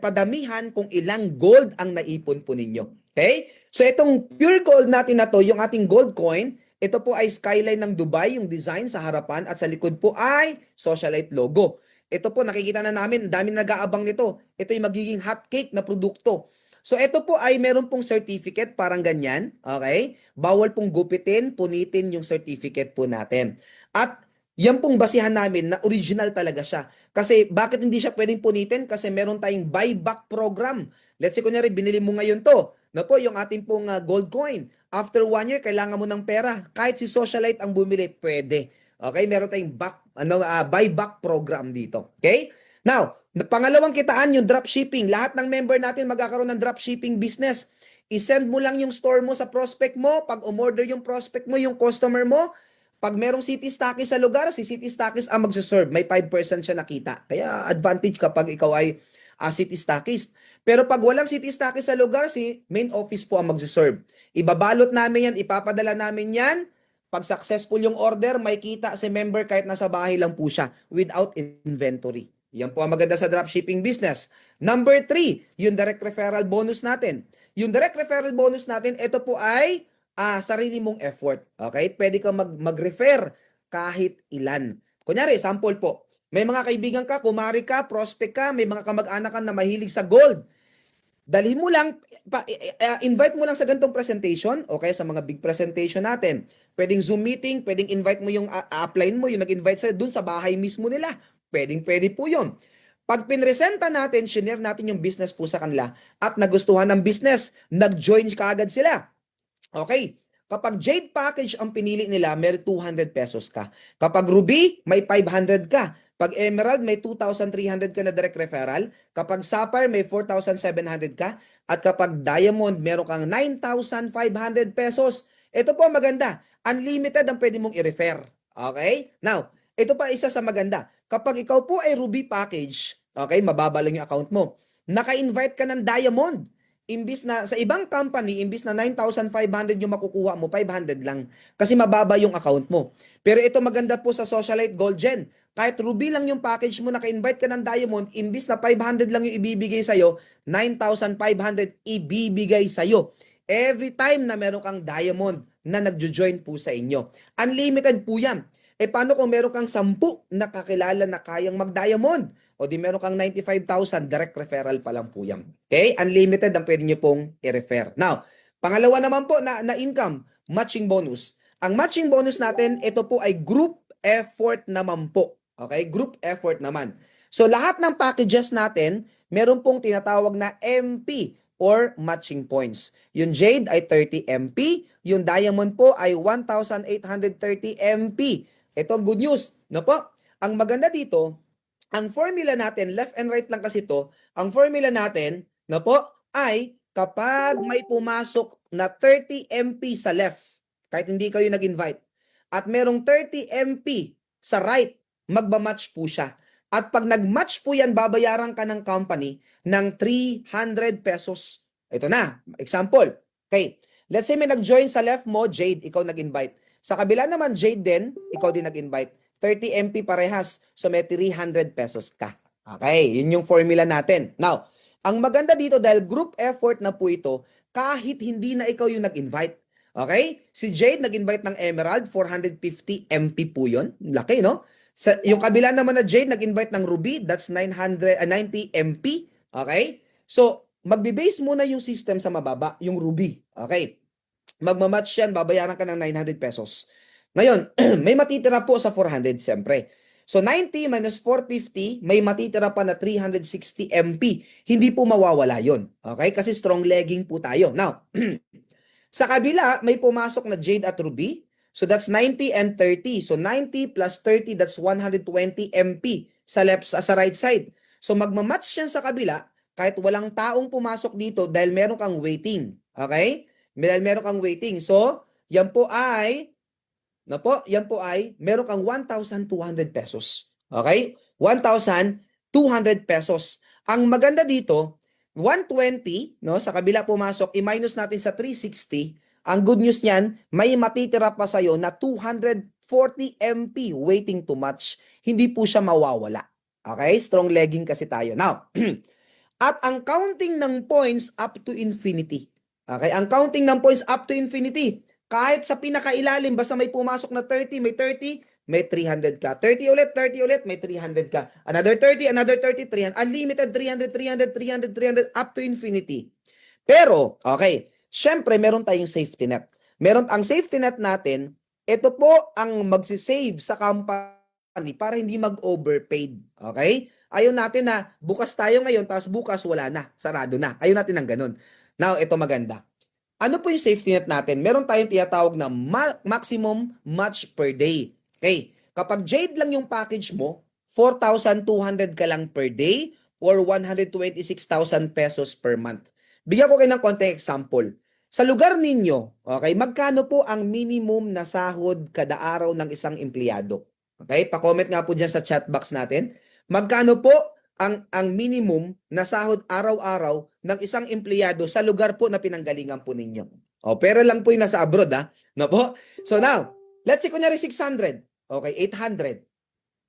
padamihan kung ilang gold ang naipon po ninyo. Okay? So, itong pure gold natin na to, yung ating gold coin, ito po ay skyline ng Dubai, yung design sa harapan, at sa likod po ay Socialite logo. Ito po, nakikita na namin, dami nag-aabang nito. Ito yung magiging hot cake na produkto. So, ito po ay meron pong certificate, parang ganyan. Okay? Bawal pong gupitin, punitin yung certificate po natin. At yan pong basihan namin na original talaga siya. Kasi bakit hindi siya pwedeng punitin? Kasi meron tayong buyback program. Let's say, kunyari, binili mo ngayon to. Na po, yung ating pong gold coin. After 1 year, kailangan mo ng pera. Kahit si Socialite ang bumili, pwede. Okay? Meron tayong buyback program dito. Okay? Now, pangalawang kitaan, yung dropshipping. Lahat ng member natin magkakaroon ng dropshipping business. I-send mo lang yung store mo sa prospect mo. Pag umorder yung prospect mo, yung customer mo, pag merong city stockist sa lugar, si city stockist ang magsaserve. May 5% siya nakita. Kaya advantage kapag ikaw ay city stockist. Pero pag walang city stockist sa lugar, si main office po ang magsaserve. Ibabalot namin yan, ipapadala namin yan. Pag successful yung order, may kita si member kahit nasa bahay lang po siya without inventory. Yan po ang maganda sa dropshipping business. Number 3, yung direct referral bonus natin. Yung direct referral bonus natin, ito po ay sarili mong effort. Okay? Pwede kang mag-refer kahit ilan. Kunyari, sample po. May mga kaibigan ka, kumari ka, prospect ka, may mga kamag-anak ka na mahilig sa gold. Dalhin mo lang, invite mo lang sa ganitong presentation, okay, sa mga big presentation natin. Pwedeng Zoom meeting, pwedeng invite mo yung upline mo, yung nag-invite sa'yo dun sa bahay mismo nila. Pwede po yun. Pag pinresenta natin, shinare natin yung business po sa kanila at nagustuhan ng business, nag-join kaagad sila. Okay. Kapag Jade package ang pinili nila, may 200 pesos ka. Kapag Ruby, may 500 ka. Pag Emerald, may 2,300 ka na direct referral. Kapag Sapphire, may 4,700 ka. At kapag Diamond, meron kang 9,500 pesos. Ito po ang maganda. Unlimited ang pwede mong i-refer. Okay? Now, ito pa isa sa maganda. Kapag ikaw po ay Ruby package, okay, mababa lang yung account mo. Naka-invite ka ng Diamond. Imbis na sa ibang company, imbis na 9,500 yung makukuha mo, 500 lang. Kasi mababa yung account mo. Pero ito maganda po sa Socialite Gold Gen. Kahit Ruby lang yung package mo, naka-invite ka ng Diamond, imbis na 500 lang yung ibibigay sa'yo, 9,500 ibibigay sa'yo. Every time na meron kang Diamond na nagjo-join po sa inyo. Unlimited po yan. Paano kung meron kang 10 na kakilala na kayang mag-Diamond? O di meron kang 95,000, direct referral pa lang po yan. Okay? Unlimited ang pwede nyo pong i-refer. Now, pangalawa naman po na income, matching bonus. Ang matching bonus natin, ito po ay group effort naman po. Okay? Group effort naman. So, lahat ng packages natin, meron pong tinatawag na MP or matching points. Yung Jade ay 30 MP, yung Diamond po ay 1,830 MP. Ito ang good news. No po? Ang maganda dito, ang formula natin, left and right lang kasi to, ang formula natin, na po, ay kapag may pumasok na 30 MP sa left, kahit hindi kayo nag-invite, at merong 30 MP sa right, magmamatch po siya. At pag nag-match po yan, babayaran ka ng company ng 300 pesos. Ito na, example. Okay, let's say may nag-join sa left mo, Jade, ikaw nag-invite. Sa kabila naman, Jade din, ikaw din nag-invite. 30 MP parehas, so may 300 pesos ka. Okay, yun yung formula natin. Now, ang maganda dito dahil group effort na po ito, kahit hindi na ikaw yung nag-invite. Okay? Si Jade nag-invite ng Emerald, 450 MP po yun. Laki, no? Yung kabila naman na Jade, nag-invite ng Ruby, that's 90 MP. Okay? So, magbe-base muna yung system sa mababa, yung Ruby. Okay? Magmamatch yan, babayaran ka ng 900 pesos. Ngayon, may matitira po sa 400, siyempre. So, 90 minus 450, may matitira pa na 360 MP. Hindi po mawawala yon. Okay? Kasi strong legging po tayo. Now, sa kabila, may pumasok na Jade at Ruby. So that's 90 and 30. So 90 plus 30, that's 120 MP sa right side. So magmamatch yan sa kabila kahit walang taong pumasok dito dahil meron kang waiting. Okay? Dahil meron kang waiting. So, yan po ay meron kang 1,200 pesos. Okay? 1,200 pesos. Ang maganda dito, 120, no, sa kabila pumasok, i-minus natin sa 360. Ang good news niyan, may matitira pa sa'yo na 240 MP waiting to match. Hindi po siya mawawala. Okay? Strong legging kasi tayo. Now, at ang counting ng points up to infinity. Okay? Ang counting ng points up to infinity. Kahit sa pinakailalim, basta may pumasok na 30, may 30, may 300 ka. 30 ulit, may 300 ka. Another 30, 300. Unlimited 300, 300, up to infinity. Pero, okay, syempre meron tayong safety net. Ang safety net natin, ito po ang magsisave sa company para hindi mag-overpaid. Okay? Ayaw natin na bukas tayo ngayon, tapos bukas wala na, sarado na. Ayaw natin ng ganun. Now, ito maganda. Ano po yung safety net natin? Meron tayong tinatawag na maximum match per day. Okay? Kapag Jade lang yung package mo, 4,200 ka lang per day or 126,000 pesos per month. Bigyan ko kayo ng konting example. Sa lugar ninyo, okay, magkano po ang minimum na sahod kada araw ng isang empleyado? Okay? Pa-comment nga po dyan sa chat box natin. Magkano po ang minimum na sahod araw-araw ng isang empleyado sa lugar po na pinanggalingan po ninyo? O, pero lang po yung nasa abroad, ha? No po? So now, let's say kunyari 600. Okay, 800.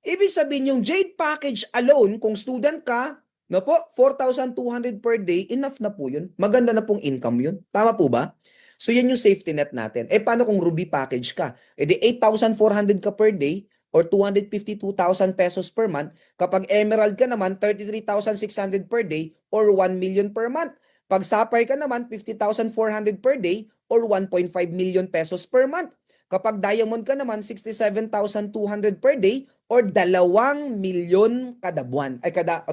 Ibig sabihin yung Jade package alone, kung student ka, no po, 4,200 per day, enough na po yun. Maganda na pong income yun. Tama po ba? So yan yung safety net natin. Eh paano kung Ruby package ka? Eh di 8,400 ka per day or 252,000 pesos per month. Kapag Emerald ka naman, 33,600 per day or 1 million per month. Pag Sapphire ka naman, 50,400 per day or 1.5 million pesos per month. Kapag Diamond ka naman, 67,200 per day or 2 milyon kada buwan. Ay, kada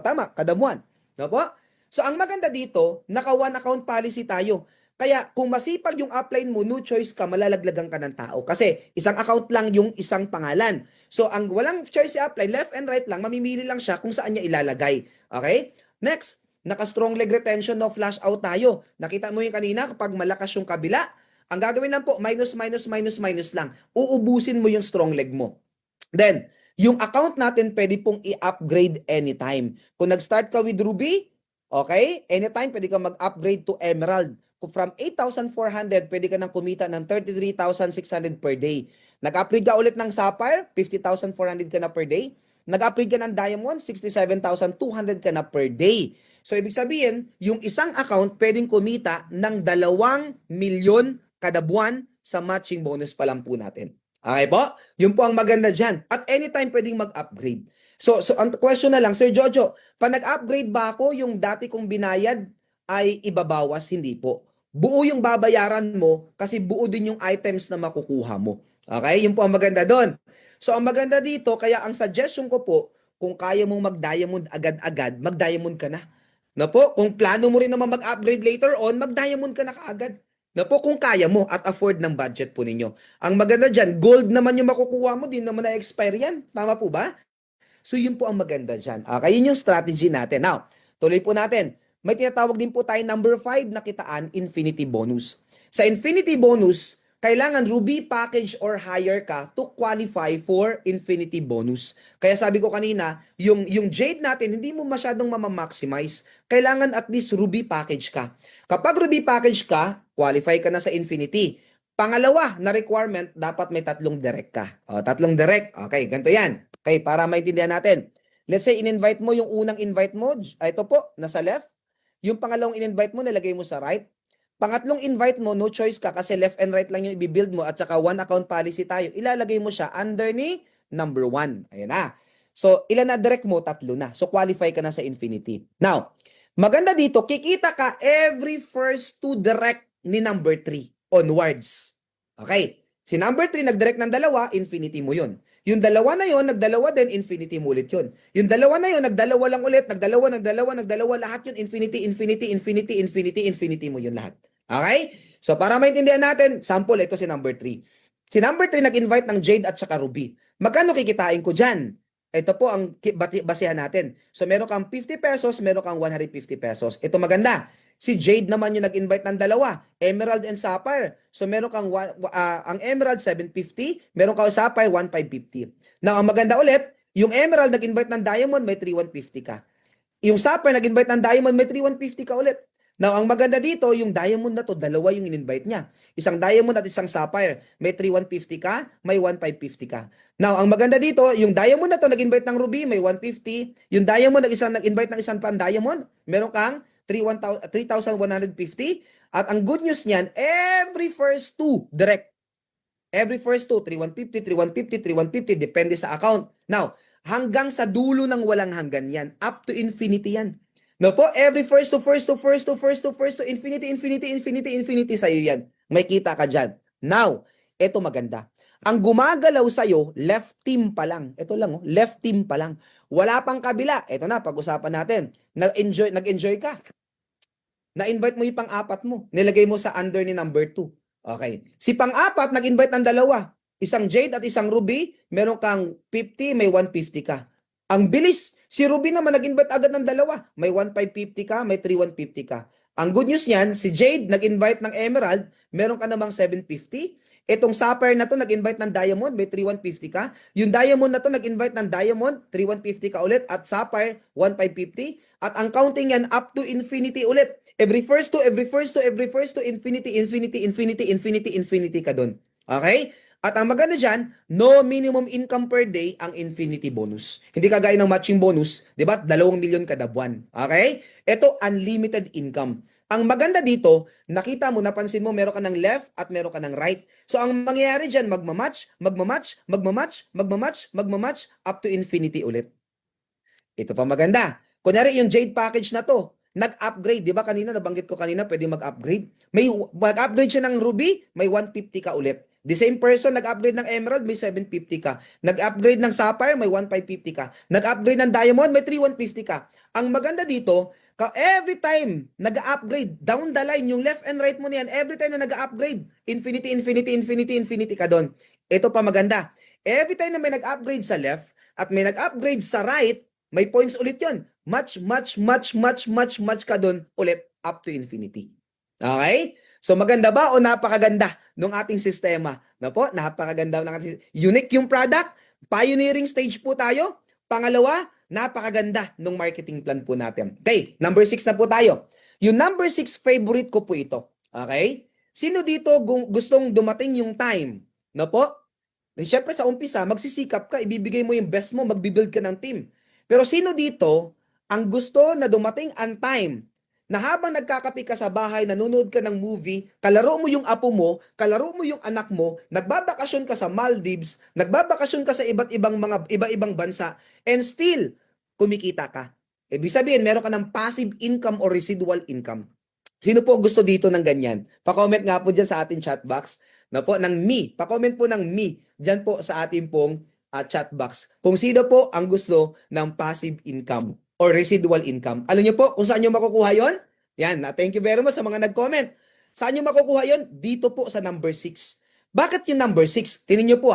buwan. No po? So, ang maganda dito, naka one account policy tayo. Kaya, kung masipag yung upline mo, no choice ka, malalaglagan ka ng tao. Kasi, isang account lang yung isang pangalan. So, ang walang choice si upline, left and right lang, mamimili lang siya kung saan niya ilalagay. Okay? Next, naka-strong leg retention, no flash out tayo. Nakita mo yung kanina, kapag malakas yung kabila, ang gagawin lang po, minus lang. Uubusin mo yung strong leg mo. Then, yung account natin pwede pong i-upgrade anytime. Kung nag-start ka with Ruby, okay, anytime pwede ka mag-upgrade to Emerald. Kung from 8,400, pwede ka nang kumita ng 33,600 per day. Nag-upgrade ka ulit ng Sapphire, 50,400 ka na per day. Nag-upgrade ka ng Diamond, 67,200 ka na per day. So, ibig sabihin, yung isang account pwedeng kumita ng 2 milyon kada buwan sa matching bonus pa lang po natin. Okay po? Yun po ang maganda dyan. At anytime pwedeng mag-upgrade. So ang question na lang, Sir Jojo, pa nag-upgrade ba ako, yung dati kong binayad ay ibabawas? Hindi po. Buo yung babayaran mo kasi buo din yung items na makukuha mo. Okay? Yun po ang maganda doon. So ang maganda dito, kaya ang suggestion ko po, kung kaya mong mag-diamond agad-agad, mag-diamond ka na. Na po, kung plano mo rin naman mag-upgrade later on, mag-diamond ka na kaagad. Na po, kung kaya mo at afford ng budget po ninyo. Ang maganda dyan, gold naman yung makukuha mo, din naman na-expire yan. Tama po ba? So, yun po ang maganda dyan. Okay, yun yung strategy natin. Now, tuloy po natin. May tinatawag din po tayo number 5 na kitaan, infinity bonus. Sa infinity bonus, kailangan Ruby package or higher ka to qualify for Infinity bonus. Kaya sabi ko kanina, yung Jade natin, hindi mo masyadong mamamaximize. Kailangan at least Ruby package ka. Kapag Ruby package ka, qualify ka na sa Infinity. Pangalawa na requirement, dapat may 3 direct ka. O, 3 direct. Okay, ganito yan. Okay, para maintindihan natin. Let's say, in-invite mo yung unang invite mo. Ito po, nasa left. Yung pangalawang in-invite mo, nilagay mo sa right. Pangatlong invite mo, no choice ka kasi left and right lang yung i-build mo at saka one account policy tayo. Ilalagay mo siya under ni number 1. Ayan na. So, ilan na direct mo? 3 na. So, qualify ka na sa Infinity. Now, maganda dito, kikita ka every first 2 direct ni number 3 onwards. Okay. Si number 3 nag-direct ng 2, Infinity mo yun. Yung 2 na yun, nagdalawa din, Infinity mo ulit yun. Yung 2 na yun, nagdalawa lang ulit, nagdalawa, lahat yun, Infinity, Infinity, Infinity, Infinity, Infinity mo yun lahat. Okay? So, para maintindihan natin, sample, ito si number 3. Si number 3 nag-invite ng Jade at saka Ruby. Magkano kikitain ko dyan? Ito po ang basehan natin. So, meron kang 50 pesos, meron kang 150 pesos. Ito maganda. Si Jade naman yung nag-invite ng 2, Emerald and Sapphire. So, meron kang, ang Emerald 750, meron kang Sapphire 1550. Now, ang maganda ulit, yung Emerald nag-invite ng Diamond, may 3150 ka. Yung Sapphire nag-invite ng Diamond, may 3150 ka ulit. Now, ang maganda dito, yung Diamond na to, 2 yung in-invite niya. Isang Diamond at isang Sapphire. May 3150 ka, may 1550 ka. Now, ang maganda dito, yung Diamond na to, nag-invite ng Ruby, may 150. Yung Diamond, nag-invite ng isang pan Diamond, meron kang 3,150. At ang good news niyan, every first 2, direct. Every first 2, 3,150, 3,150, 3,150, depende sa account. Now, hanggang sa dulo ng walang hanggan yan. Up to infinity yan. No po, every first to infinity, infinity, infinity, infinity sa'yo yan. May kita ka dyan. Now, eto maganda. Ang gumagalaw sa'yo, left team pa lang. Ito lang, oh, left team pa lang. Wala pang kabila. Ito na, pag-usapan natin. Nag-enjoy ka. Na-invite mo yung pang-apat mo. Nilagay mo sa under ni number 2. Okay. Si pang-apat, nag-invite ng 2. Isang Jade at isang Ruby. Meron kang 50, may 150 ka. Ang bilis. Si Ruby naman nag-invite agad ng 2. May 1,550 ka, may 3,150 ka. Ang good news niyan, si Jade nag-invite ng Emerald, meron ka namang 750. Itong Sapphire na to nag-invite ng Diamond, may 3,150 ka. Yung Diamond na to nag-invite ng Diamond, 3,150 ka ulit. At Sapphire, 1,550. At ang counting yan up to infinity ulit. Every first to, infinity, infinity, infinity, infinity, infinity ka dun. Okay? At ang maganda dyan, no minimum income per day ang Infinity bonus. Hindi kagaya ng matching bonus, di ba? 2 milyon kada buwan. Okay? Ito, unlimited income. Ang maganda dito, nakita mo, napansin mo, meron ka ng left at meron ka ng right. So, ang mangyayari dyan, magmamatch, up to infinity ulit. Ito pa maganda. Kunyari, yung Jade package na to, nag-upgrade. Di ba kanina, nabanggit ko kanina, pwede mag-upgrade. Mag-upgrade siya ng Ruby, may 150 ka ulit. The same person, nag-upgrade ng Emerald, may 750 ka. Nag-upgrade ng Sapphire, may 1,550 ka. Nag-upgrade ng Diamond, may 3,150 ka. Ang maganda dito, every time nag-upgrade, down the line, yung left and right mo niyan, every time na nag-upgrade, infinity, infinity, infinity, infinity ka doon. Ito pa maganda. Every time na may nag-upgrade sa left at may nag-upgrade sa right, may points ulit yon. Much ka doon ulit up to infinity. Okay? So maganda ba o napakaganda ng ating sistema? No po, napakaganda ng ating unique yung product. Pioneering stage po tayo. Pangalawa, napakaganda ng marketing plan po natin. Okay, number 6 na po tayo. Yung number 6 favorite ko po ito. Okay? Sino dito gustong dumating yung time? No po? Siyempre sa umpisa, magsisikap ka, ibibigay mo yung best mo, magbibuild ka ng team. Pero sino dito ang gusto na dumating ang time na habang nagkakape ka sa bahay, nanonood ka ng movie, kalaro mo yung apo mo, kalaro mo yung anak mo, nagbabakasyon ka sa Maldives, nagbabakasyon ka sa iba-ibang bansa, and still, kumikita ka. Ibig sabihin, meron ka ng passive income or residual income. Sino po gusto dito ng ganyan? Pa-comment nga po dyan sa ating chat box. Na po, ng me. Pa-comment po ng me dyan po sa ating pong chat box. Kung sino po ang gusto ng passive income or residual income. Alam niyo po kung saan niyo makukuha yon? Yan, thank you very much sa mga nag-comment. Saan niyo makukuha yon? Dito po sa number 6. Bakit yung number 6? Tingnan niyo po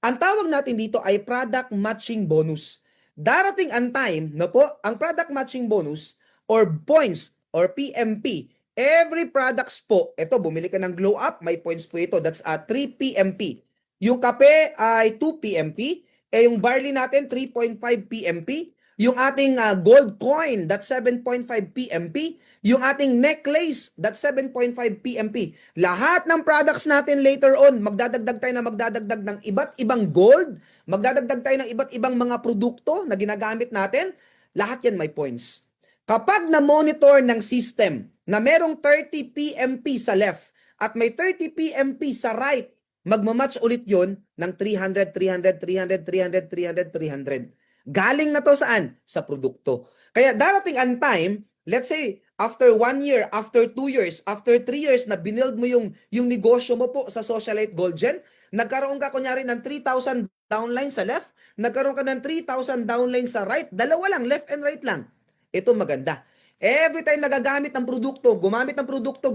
Ang tawag natin dito ay product matching bonus. Darating ang time na po, ang product matching bonus or points or PMP, Every products po, ito, bumili ka ng Glow Up, may points po ito. That's 3 PMP. Yung kape ay 2 PMP. Yung barley natin, 3.5 PMP. Yung ating gold coin, that's 7.5 PMP. Yung ating necklace, that's 7.5 PMP. Lahat ng products natin later on, magdadagdag tayo ng iba't ibang gold, magdadagdag tayo ng iba't ibang mga produkto na ginagamit natin. Lahat yan may points. Kapag na-monitor ng system na merong 30 PMP sa left at may 30 PMP sa right, magmamatch ulit yon ng 300, 300, 300, 300, 300, 300. Galing na to saan? Sa produkto. Kaya darating ang time, let's say, after 1 year, after 2 years, after 3 years na binuild mo yung negosyo mo po sa Socialite Gold Gen, nagkaroon ka kunyari ng 3,000 downline sa left, nagkaroon ka ng 3,000 downline sa right, dalawa lang, left and right lang. Ito maganda. Every time nagagamit ng produkto, gumamit ng produkto,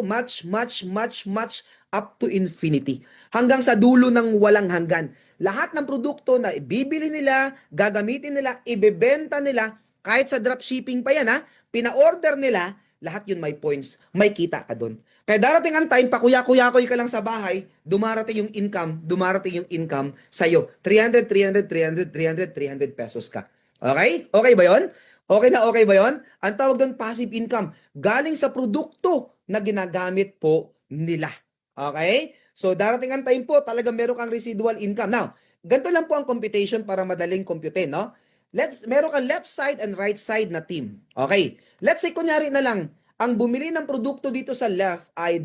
match, match, match, match, up to infinity. Hanggang sa dulo ng walang hanggan. Lahat ng produkto na ibibili nila, gagamitin nila, ibebenta nila, kahit sa dropshipping pa yan ha, pina-order nila, lahat yun may points, may kita ka doon. Kaya darating ang time, pakuya-kuya-kuy ka lang sa bahay, dumarating yung income sa'yo. 300, 300, 300, 300, 300 pesos ka. Okay? Okay ba yon? Okay ba yon? Ang tawag doon passive income. Galing sa produkto na ginagamit po nila. Okay? So, darating ang time po, talagang meron kang residual income. Now, ganito lang po ang computation para madaling computein, no? Meron kang left side and right side na team. Okay? Let's say, kunyari na lang, ang bumili ng produkto dito sa left ay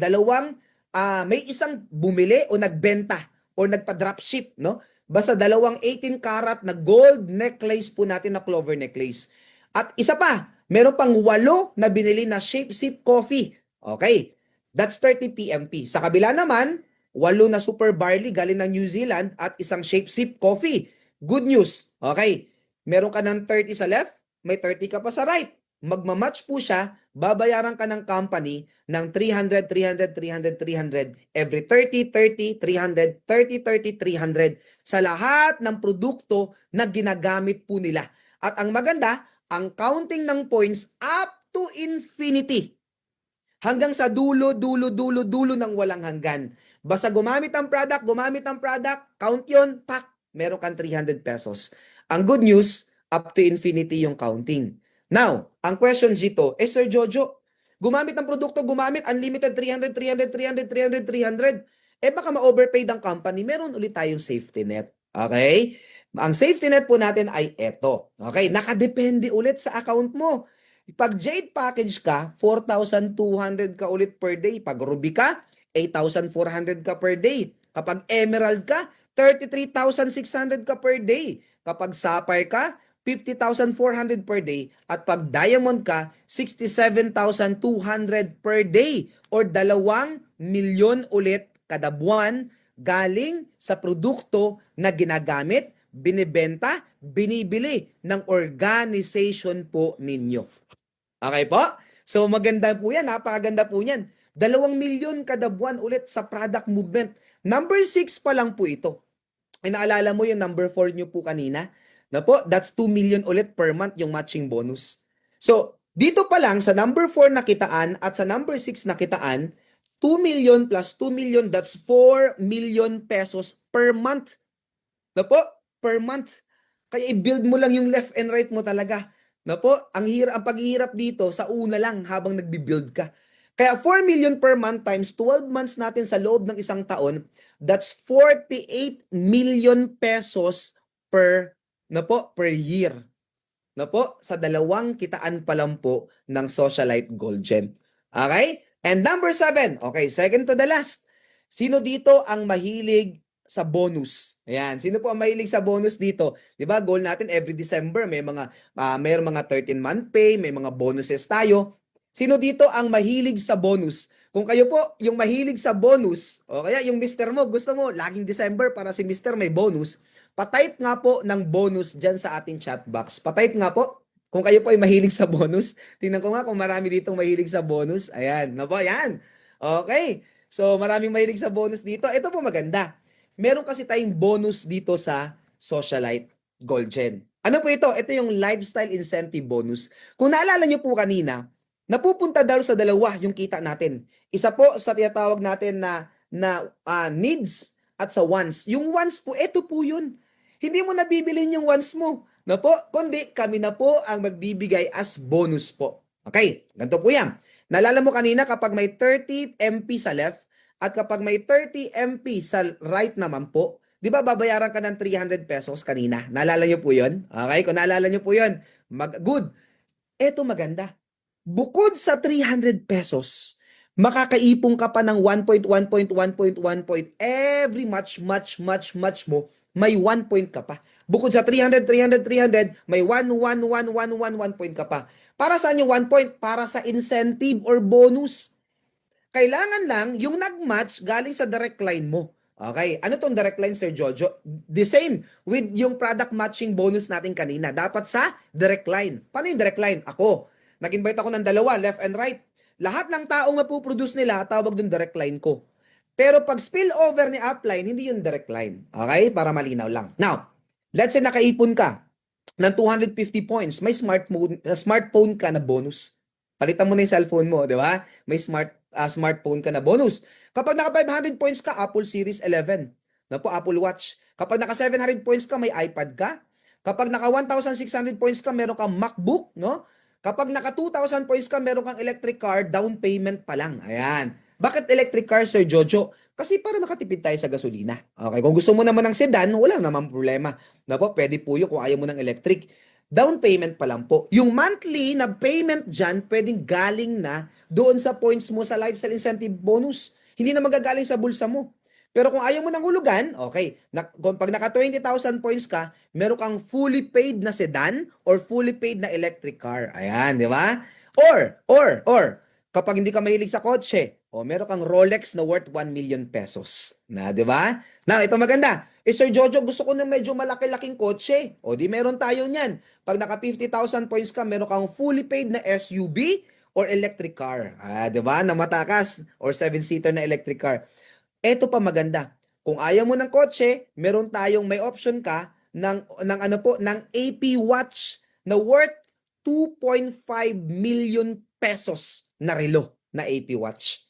may isang bumili o nagbenta o nagpa-dropship, no? Basta dalawang 18 karat na gold necklace po natin na clover necklace. At isa pa, meron pang 8 na binili na shape sip coffee. Okay? That's 30 PMP. Sa kabila naman, 8 na super barley galing ng New Zealand at isang shape sip coffee. Good news. Okay? Meron ka ng 30 sa left, may 30 ka pa sa right. Magmamatch po siya, babayaran ka ng company ng 300, 300, 300, 300 every 30, 30, 300, 30, 30, 300 sa lahat ng produkto na ginagamit po nila. At ang maganda, ang counting ng points up to infinity. Hanggang sa dulo ng walang hanggan. Basta gumamit ang product, count yun, pak, meron kang 300 pesos. Ang good news, up to infinity yung counting. Now, ang question dito, Sir Jojo, gumamit ng produkto, unlimited 300, 300, 300, 300, 300, baka ma-overpaid ang company, meron ulit tayong safety net. Okay? Ang safety net po natin ay eto. Okay? Nakadepende ulit sa account mo. Pag Jade package ka, 4,200 ka ulit per day. Pag Ruby ka, 8,400 ka per day. Kapag Emerald ka, 33,600 ka per day. Kapag Sapphire ka, 50,400 per day. At pag Diamond ka, 67,200 per day. Or 2,000,000 ulit kada buwan galing sa produkto na ginagamit, binibenta, binibili ng organization po ninyo. Okay po? So maganda po yan, napakaganda po yan. 2,000,000 kada buwan ulit sa product movement. Number 6 pa lang po ito. Ay naalala mo yung number 4 nyo po kanina? Na po, that's 2 million ulit per month yung matching bonus. So, dito pa lang sa number 4 na kitaan at sa number 6 na kitaan, 2 million plus 2 million, that's 4 million pesos per month. Na po, per month. Kaya i-build mo lang yung left and right mo talaga. Na po, ang paghihirap dito sa una lang habang nagbi-build ka. Kaya 4 million per month times 12 months natin sa loob ng isang taon, that's 48 million pesos per year. Na po, sa dalawang kitaan pa lang po ng Socialite Gold Gen. Okay? And number 7, okay, second to the last. Sino dito ang mahilig sa bonus? Ayan, sino po ang mahilig sa bonus dito? 'Di ba? Goal natin every December may mga 13-month pay, may mga bonuses tayo. Sino dito ang mahilig sa bonus? Kung kayo po yung mahilig sa bonus, o kaya yung mister mo, gusto mo laging December para si mister may bonus, pa-type nga po ng bonus diyan sa ating chat box. Pa-type nga po kung kayo po ay mahilig sa bonus. Tingnan ko nga kung marami ditong mahilig sa bonus. Ayan, na po, yan. Okay. So, maraming mahilig sa bonus dito. Ito po maganda. Meron kasi tayong bonus dito sa Socialite Gold Gen. Ano po ito? Ito yung lifestyle incentive bonus. Kung naalala nyo po kanina, Napupunta daw sa dalawa yung kita natin. Isa po sa tinatawag natin na needs at sa wants. Yung wants po, eto po yun. Hindi mo nabibilin yung wants mo. Na po, kundi kami na po ang magbibigay as bonus po. Okay, ganito po yan. Naalala mo kanina kapag may 30 MP sa left at kapag may 30 MP sa right naman po, di ba babayaran ka ng 300 pesos kanina? Naalala niyo po yun? Okay, kung naalala niyo po yun, good. Eto maganda. Bukod sa 300 pesos, makakaipon ka pa ng 1 point every match mo, may 1 point ka pa. Bukod sa 300, may 1 point ka pa. Para saan yung 1 point? Para sa incentive or bonus. Kailangan lang yung nag-match galing sa direct line mo. Okay, ano tong direct line, Sir Jojo? The same with yung product matching bonus natin kanina. Dapat sa direct line. Paano yung direct line? Ako, nag-invite ako ng dalawa, left and right. Lahat ng taong mapuproduce nila, tawag dun direct line ko. Pero pag spillover ni upline, hindi yung direct line. Okay? Para malinaw lang. Now, let's say nakaipon ka ng 250 points, may smartphone ka na bonus. Palitan mo na yung cellphone mo, di ba? May smartphone ka na bonus. Kapag naka 500 points ka, Apple Series 11. Na po, Apple Watch. Kapag naka 700 points ka, may iPad ka. Kapag naka 1,600 points ka, meron kang MacBook, no? Kapag naka 2,000 points ka, meron kang electric car, down payment pa lang. Ayan. Bakit electric car, Sir Jojo? Kasi para makatipid tayo sa gasolina. Okay, kung gusto mo naman ng sedan, wala naman problema. Na po, pwede po yun kung ayaw mo ng electric. Down payment pa lang po. Yung monthly na payment dyan, pwedeng galing na doon sa points mo sa lifestyle incentive bonus. Hindi na magagaling sa bulsa mo. Pero kung ayaw mo ng hulugan, okay, pag naka 20,000 points ka, meron kang fully paid na sedan or fully paid na electric car. Ayan, di ba? Or, kapag hindi ka mahilig sa kotse, meron kang Rolex na worth 1 million pesos. Na, di ba? Now, ito maganda. Sir Jojo, gusto ko ng medyo malaki-laking kotse. Di meron tayo niyan. Pag naka 50,000 points ka, meron kang fully paid na SUV or electric car. Di ba? Na matakas or 7-seater na electric car. Eto pa maganda. Kung ayaw mo ng kotse, meron tayong may option ka ng AP Watch na worth 2.5 million pesos na relo na AP Watch.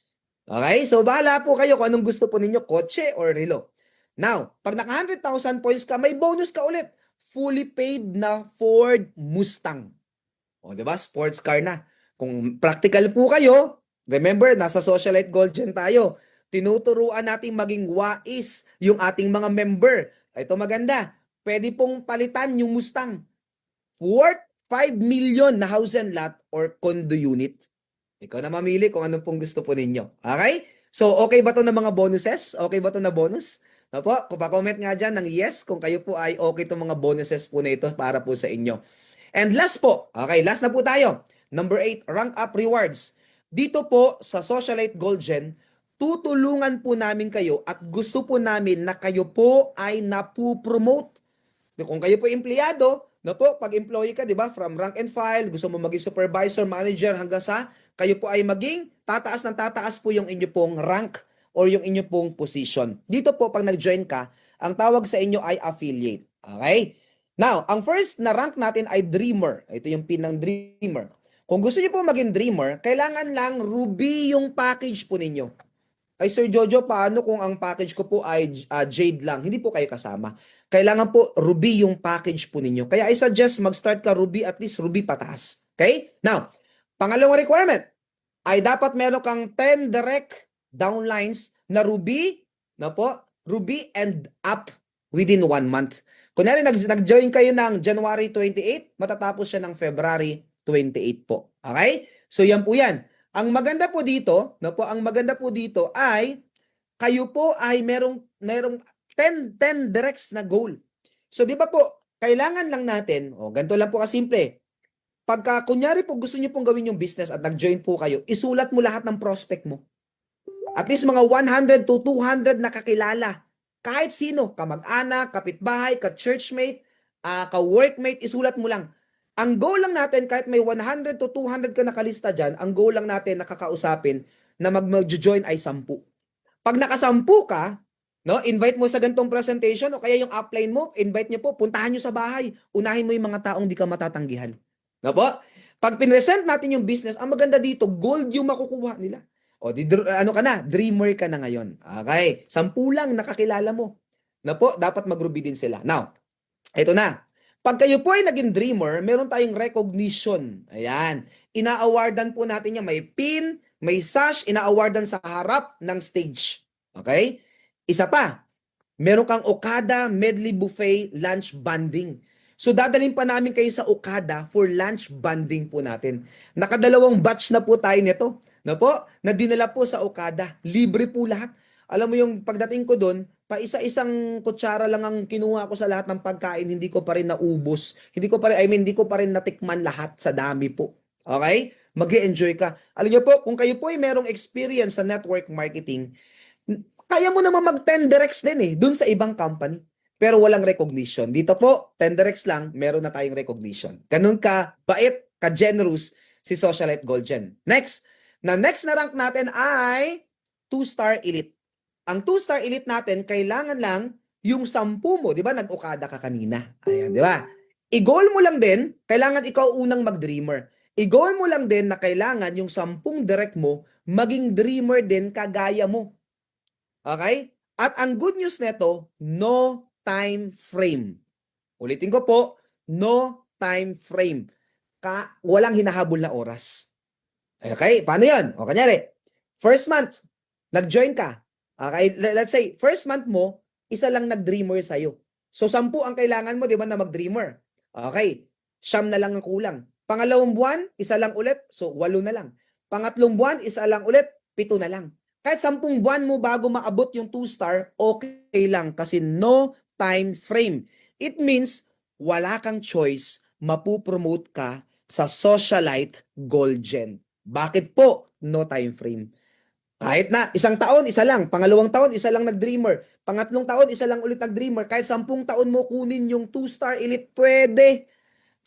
Okay? So, bahala po kayo kung anong gusto po ninyo, kotse or relo. Now, pag naka 100,000 points ka, may bonus ka ulit. Fully paid na Ford Mustang. Diba? Sports car na. Kung practical po kayo, remember, nasa Socialite Gold Gen tayo. Tinuturuan natin maging wais yung ating mga member. Ito maganda. Pwede pong palitan yung Mustang. Worth 5 million na house and lot or condo unit. Ikaw na mamili kung anong pong gusto po ninyo. Okay? So, okay ba to na mga bonuses? Okay ba to na bonus? Po, kung pa-comment nga dyan ng yes kung kayo po ay okay itong mga bonuses po na ito para po sa inyo. And last po, okay, last na po tayo. Number 8, rank up rewards. Dito po sa Socialite Gold Gen, tutulungan po namin kayo at gusto po namin na kayo po ay napu-promote. Kung kayo po empleyado, pag employee ka, di ba, from rank and file, gusto mo maging supervisor, manager, hanggang sa kayo po ay maging tataas ng tataas po yung inyo pong rank or yung inyo pong position. Dito po, pag nag-join ka, ang tawag sa inyo ay affiliate. Okay? Now, ang first na rank natin ay Dreamer. Ito yung pin ng Dreamer. Kung gusto niyo po maging Dreamer, kailangan lang Ruby yung package po ninyo. Ay, Sir Jojo, paano kung ang package ko po ay Jade lang? Hindi po kayo kasama. Kailangan po Ruby yung package po ninyo. Kaya I suggest mag-start ka Ruby, at least Ruby pataas. Okay? Now, pangalawang requirement ay dapat meron kang 10 direct downlines na Ruby, Ruby and up within 1 month. Kunyari, nag-join kayo ng January 28, matatapos siya ng February 28 po. Okay? So, yan po yan. Ang maganda po dito, ang maganda po dito ay kayo po ay merong 10 directs na goal. So, di ba po, kailangan lang natin, ganito lang po kasimple. Pagka, kunyari po, gusto niyo pong gawin yung business at nag-join po kayo, isulat mo lahat ng prospect mo. At least mga 100 to 200 na kakilala. Kahit sino, kamag-anak, kapitbahay, ka-churchmate, ka-workmate, isulat mo lang. Ang goal lang natin, kahit may 100 to 200 ka nakalista dyan, ang goal lang natin na kakausapin na mag-join ay 10. Pag naka-10 ka, invite mo sa ganitong presentation o kaya yung upline mo, invite niyo po, puntahan niyo sa bahay. Unahin mo yung mga taong di ka matatanggihan. Po? Pag pinresent natin yung business, ang maganda dito, gold yung makukuha nila. O, ano ka na, dreamer ka na ngayon. Okay, 10 lang nakakilala mo. Na po, dapat mag-ruby din sila. Now, ito na. Pag kayo po ay naging dreamer, meron tayong recognition. Ayan. Ina-awardan po natin yan. May pin, may sash, ina-awardan sa harap ng stage. Okay? Isa pa, meron kang Okada Medley Buffet lunch banding. So dadalhin pa namin kayo sa Okada for lunch banding po natin. Nakadalawang batch na po tayo nito. Na po, na dinala po sa Okada. Libre po lahat. Alam mo yung pagdating ko doon, pa isa-isang kutsara lang ang kinuha ko sa lahat ng pagkain, hindi ko pa rin naubos. Hindi ko pa rin natikman lahat sa dami po. Okay? Mag-e-enjoy ka. Alam niyo po, kung kayo po ay merong experience sa network marketing, kaya mo naman mag 10x din dun sa ibang company. Pero walang recognition. Dito po, 10x lang, meron na tayong recognition. Ganun ka bait, ka generous si Socialite Goldgen. Next na rank natin ay 2-star elite. Ang 2-star elite natin, kailangan lang yung 10 mo, di ba? Nag-Okada ka kanina. Ayan, di ba? I-goal mo lang din, kailangan ikaw unang mag-dreamer. I-goal mo lang din na kailangan yung 10 direct mo, maging dreamer din kagaya mo. Okay? At ang good news nito, no time frame. Ulitin ko po, no time frame. Walang hinahabol na oras. Okay? Paano yun? O kanyari, first month, nag-join ka. Okay? Let's say, first month mo, isa lang nag-dreamer sa'yo. So, 10 ang kailangan mo, di ba, na mag-dreamer. Okay. 9 na lang ang kulang. Pangalawang buwan, isa lang ulit. So, 8 na lang. Pangatlong buwan, isa lang ulit. 7 na lang. Kahit 10 buwan mo bago maabot yung 2-star, okay lang kasi no time frame. It means, wala kang choice, mapupromote ka sa Socialite Goldgen. Bakit po no time frame? Kahit na isang taon, isa lang. Pangalawang taon, isa lang nag-dreamer. Pangatlong taon, isa lang ulit nag-dreamer. Kahit 10 taon mo kunin yung 2-star elite, pwede.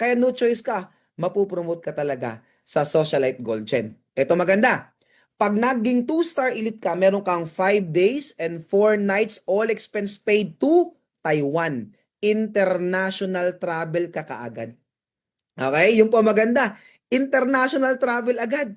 Kaya no choice ka. Mapupromote ka talaga sa Socialite Goldgen. Ito maganda. Pag naging 2-star elite ka, meron kang 5 days and 4 nights all expense paid to Taiwan. International travel ka kaagad. Okay? Yung po maganda. International travel agad.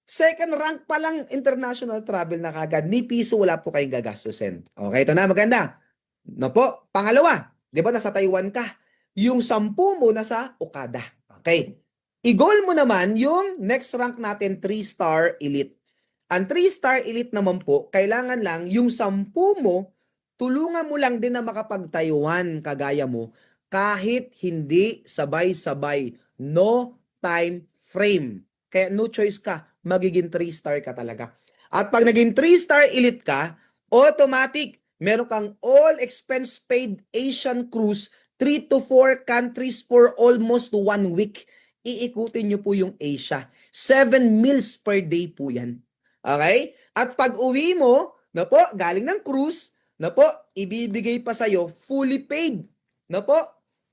Second rank pa lang international travel na kagad. Ni piso wala po kayong gagastusin. Okay, ito na maganda. No po, pangalawa, 'di ba nasa Taiwan ka? Yung 10 mo nasa Okada. Okay. I-goal mo naman yung next rank natin 3-star elite. Ang 3-star elite naman po, kailangan lang yung 10 mo, tulungan mo lang din na makapag-Taiwan kagaya mo kahit hindi sabay-sabay. No time frame. Kaya no choice ka, magiging 3-star ka talaga. At pag naging 3-star elite ka, automatic, meron kang all expense paid Asian cruise, 3 to 4 countries for almost 1 week. Iikutin nyo po yung Asia. 7 meals per day po yan. Okay? At pag uwi mo, na po, galing ng cruise, na po, ibibigay pa sa'yo fully paid. Na po,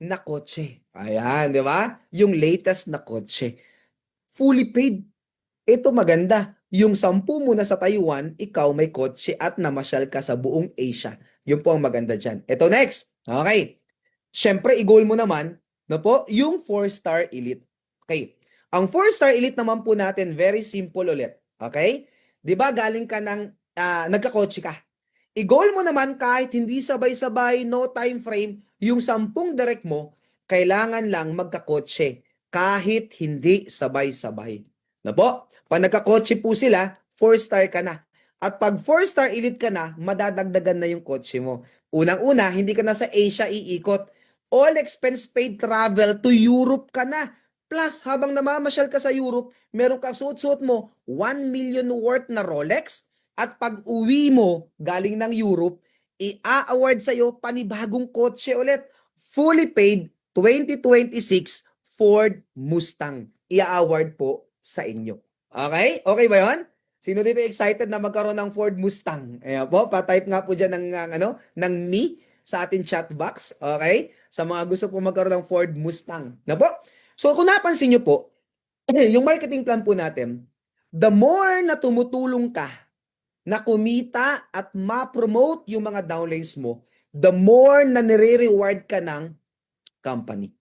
na kotse. Ayan, di ba? Yung latest na kotse. Fully paid. Ito maganda. Yung 10 mo na sa Taiwan, ikaw may kotse at namasyal ka sa buong Asia. Yun po ang maganda dyan. Ito next. Okay. Siyempre, i-goal mo naman na po yung 4-star elite. Okay. Ang 4-star elite naman po natin, very simple ulit. Okay? Di ba galing ka ng, nagkakotse ka. I-goal mo naman kahit hindi sabay-sabay, no time frame, yung 10 direct mo, kailangan lang magkakotse kahit hindi sabay-sabay. Na po? Pag nagkakotse po sila, 4-star ka na. At pag 4-star elite ka na, madadagdagan na yung kotse mo. Unang-una, hindi ka na sa Asia iikot. All expense paid travel to Europe ka na. Plus, habang namamasyal ka sa Europe, meron ka suot-suot mo 1 million worth na Rolex. At pag uwi mo galing ng Europe, i-award sa'yo panibagong kotse ulit. Fully paid 2026 Ford Mustang. I-award po sa inyo. Okay? Okay ba yun? Sino dito excited na magkaroon ng Ford Mustang? Ayan po, pa-type nga po dyan ng me sa ating chat box. Okay? Sa mga gusto po magkaroon ng Ford Mustang. Na po? So kung napansin nyo po, yung marketing plan po natin, the more na tumutulong ka na kumita at ma-promote yung mga downlines mo, the more na nire-reward ka ng company.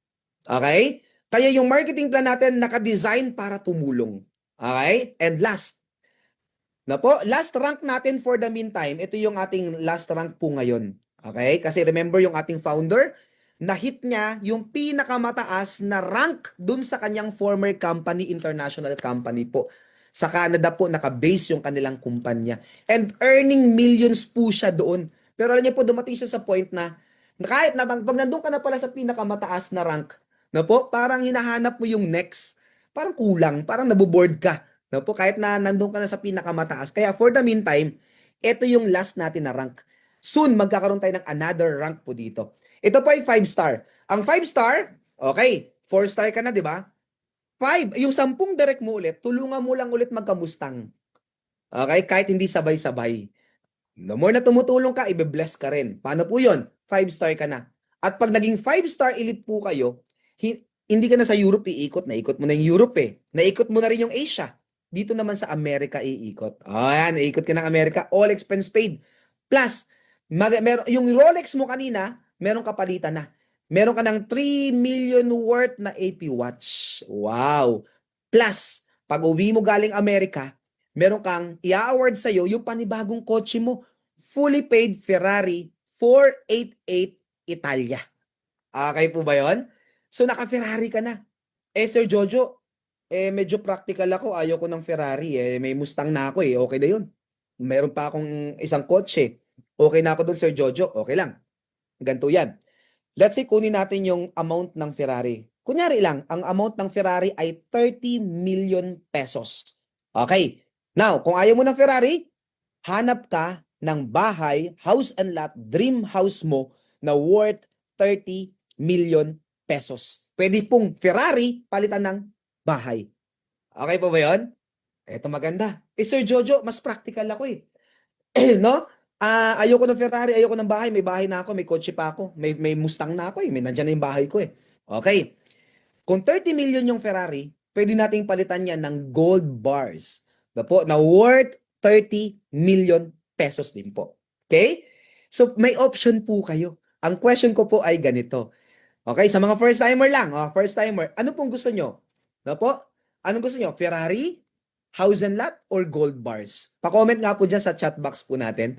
Okay? Kaya yung marketing plan natin naka-design para tumulong. Okay? And last rank natin for the meantime, ito yung ating last rank po ngayon. Okay? Kasi remember yung ating founder, na-hit niya yung pinakamataas na rank dun sa kanyang former company, international company po. Sa Canada po, naka-base yung kanilang kumpanya. And earning millions po siya doon. Pero alam niyo po, dumating siya sa point na kahit na pag nandun ka na pala sa pinakamataas na rank, na po, parang hinahanap mo yung next. Parang kulang, parang naboboard ka. No po, kahit na nandun ka na sa pinakamataas. Kaya for the meantime, ito yung last natin na rank. Soon, magkakaroon tayo ng another rank po dito. Ito po ay 5-star. Ang 5-star, okay, 4-star ka na, di ba? 5, yung 10 direct mo ulit, tulungan mo lang ulit magkamustang. Okay, kahit hindi sabay-sabay. The more na tumutulong ka, ibe-bless ka rin. Paano po yun? 5-star ka na. At pag naging 5-star elite po kayo, hindi ka na sa Europe iikot. Naikot mo na yung Europe eh. Naikot mo na rin yung Asia. Dito naman sa Amerika iikot. Ayan, iikot ka ng Amerika. All expense paid. Plus, yung Rolex mo kanina, meron ka palitan na. Meron ka ng 3 million worth na AP watch. Wow. Plus, pag uwi mo galing Amerika, meron kang i-award sa'yo yung panibagong kotse mo. Fully paid Ferrari 488 Italia. Okay po ba yon? So, naka-Ferrari ka na. Sir Jojo, medyo practical ako. Ayaw ko ng Ferrari. May Mustang na ako eh. Okay na yun. Meron pa akong isang kotse. Okay na ako doon, Sir Jojo. Okay lang. Ganito yan. Let's say, kunin natin yung amount ng Ferrari. Kunyari lang, ang amount ng Ferrari ay 30 million pesos. Okay. Now, kung ayaw mo ng Ferrari, hanap ka ng bahay, house and lot, dream house mo na worth 30 million pesos. Pwede pong Ferrari palitan ng bahay. Okay po ba yun? Eto maganda. Sir Jojo, mas practical ako eh. No? Ayoko ng Ferrari, ayoko ng bahay. May bahay na ako, may kotse pa ako. May Mustang na ako eh. May nandyan na yung bahay ko eh. Okay. Kung 30 million yung Ferrari, pwede nating palitan yan ng gold bars. Na worth 30 million pesos din po. Okay? So, may option po kayo. Ang question ko po ay ganito. Okay, sa mga first timer lang, first timer, ano pong gusto nyo? No po? Anong gusto nyo? Ferrari, house and lot, or gold bars? Pa-comment nga po dyan sa chat box po natin.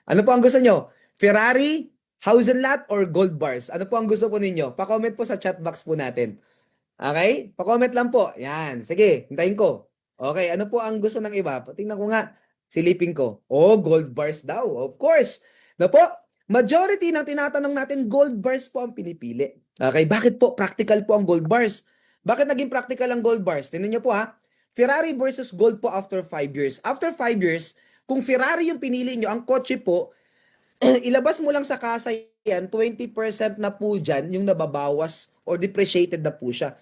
Ano po ang gusto nyo? Ferrari, house and lot, or gold bars? Ano po ang gusto po ninyo? Pa-comment po sa chat box po natin. Okay? Pa-comment lang po. Yan. Sige, hintayin ko. Okay, ano po ang gusto ng iba? Tingnan ko nga. Silipin ko. Oh, gold bars daw. Of course. Na po, majority ng tinatanong natin, gold bars po ang pinipili. Okay, bakit po practical po ang gold bars? Bakit naging practical ang gold bars? Tingnan niyo po ha. Ferrari versus gold po after 5 years. After 5 years, kung Ferrari yung pinili nyo, ang kotse po, ilabas mo lang sa kasa yan, 20% na po dyan yung nababawas or depreciated na po siya.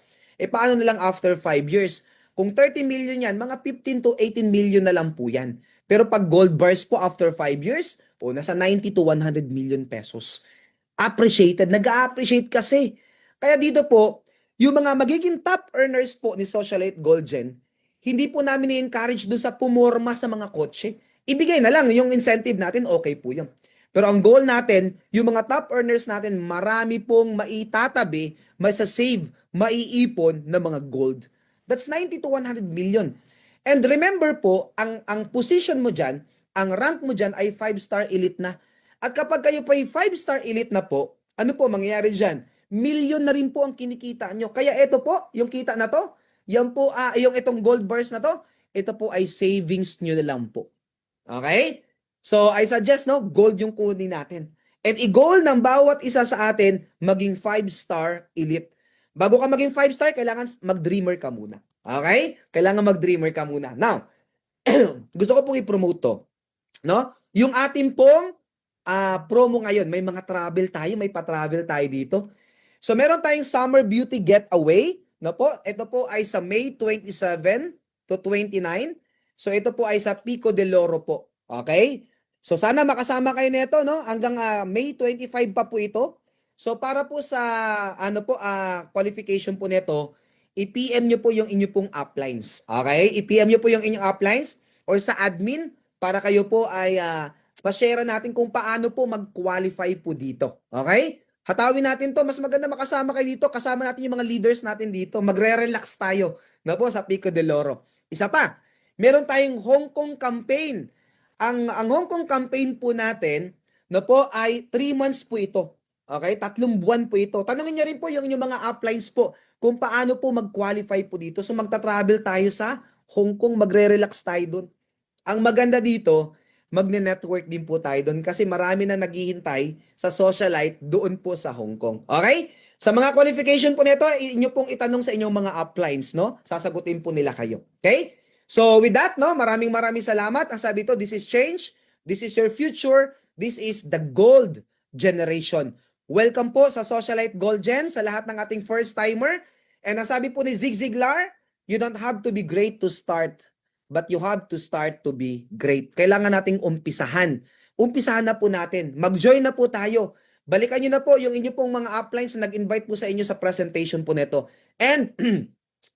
Paano na lang after 5 years? Kung 30 million yan, mga 15 to 18 million na lang po yan. Pero pag gold bars po after 5 years, nasa 90 to 100 million pesos. Appreciated. Nag-a-appreciate kasi. Kaya dito po, yung mga magiging top earners po ni Socialite Goldgen, hindi po namin i-encourage doon sa pumorma sa mga kotse. Ibigay na lang yung incentive natin, okay po yun. Pero ang goal natin, yung mga top earners natin, marami pong maitatabi, save, maiipon na mga gold. That's 90 to 100 million. And remember po, ang position mo dyan, ang rank mo dyan ay 5-star elite na. At kapag kayo pa ay 5-star elite na po, ano po mangyayari dyan? Million na rin po ang kinikita nyo. Kaya ito po, yung kita na to, yan po, yung itong gold bars na to, ito po ay savings nyo na lang po. Okay? So, I suggest, no, gold yung kunin natin. And i-goal ng bawat isa sa atin, maging 5-star elite. Bago ka maging 5-star, kailangan mag-dreamer ka muna. Okay? Kailangan mag-dreamer ka muna. Now, gusto ko pong i-promote to. No? Yung ating pong promo ngayon, may mga travel tayo, may pa-travel tayo dito. So, meron tayong Summer Beauty Getaway. No po? Ito po ay sa May 27 to 29. So, ito po ay sa Pico de Loro po. Okay? So, sana makasama kayo nito, no? Hanggang May 25 pa po ito. So, para po sa qualification po nito, i-PM nyo po yung inyo pong uplines. Okay? I-PM nyo po yung inyong uplines or sa admin para kayo po ay pa-share natin kung paano po mag-qualify po dito. Okay? Hatawin natin to. Mas maganda makasama kayo dito. Kasama natin yung mga leaders natin dito. Magre-relax tayo na po sa Pico de Loro. Isa pa, meron tayong Hong Kong campaign. Ang Hong Kong campaign po natin na po ay 3 months po ito. Okay? 3 buwan po ito. Tanungin niyo rin po yung inyong mga uplines po kung paano po mag-qualify po dito. So magta-travel tayo sa Hong Kong. Magre-relax tayo doon. Ang maganda dito, magne-network din po tayo doon kasi marami na naghihintay sa socialite doon po sa Hong Kong. Okay? Sa mga qualification po nito, inyo pong itanong sa inyong mga uplines, no? Sasagutin po nila kayo. Okay? So with that, no, maraming salamat. Ang sabi to, this is change, this is your future, this is the gold generation. Welcome po sa Socialite Gold Gen, sa lahat ng ating first timer. And ang sabi po ni Zig Ziglar, you don't have to be great to start, but you have to start to be great. Kailangan nating umpisahan. Umpisahan na po natin. Mag-join na po tayo. Balikan nyo na po yung inyo pong mga uplines na nag-invite po sa inyo sa presentation po nito. And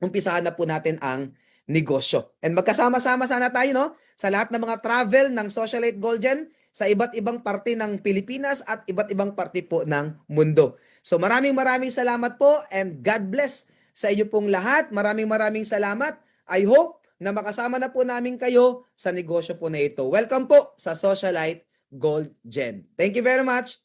umpisahan na po natin ang negosyo. And magkasama-sama sana tayo, no? Sa lahat ng mga travel ng Socialite Golden sa iba't ibang parte ng Pilipinas at iba't ibang parte po ng mundo. So maraming salamat po and God bless sa inyo pong lahat. Maraming salamat. I hope na makasama na po namin kayo sa negosyo po na ito. Welcome po sa Socialite Gold Gen. Thank you very much.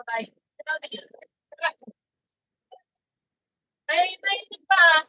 Bye. Ay, may pa.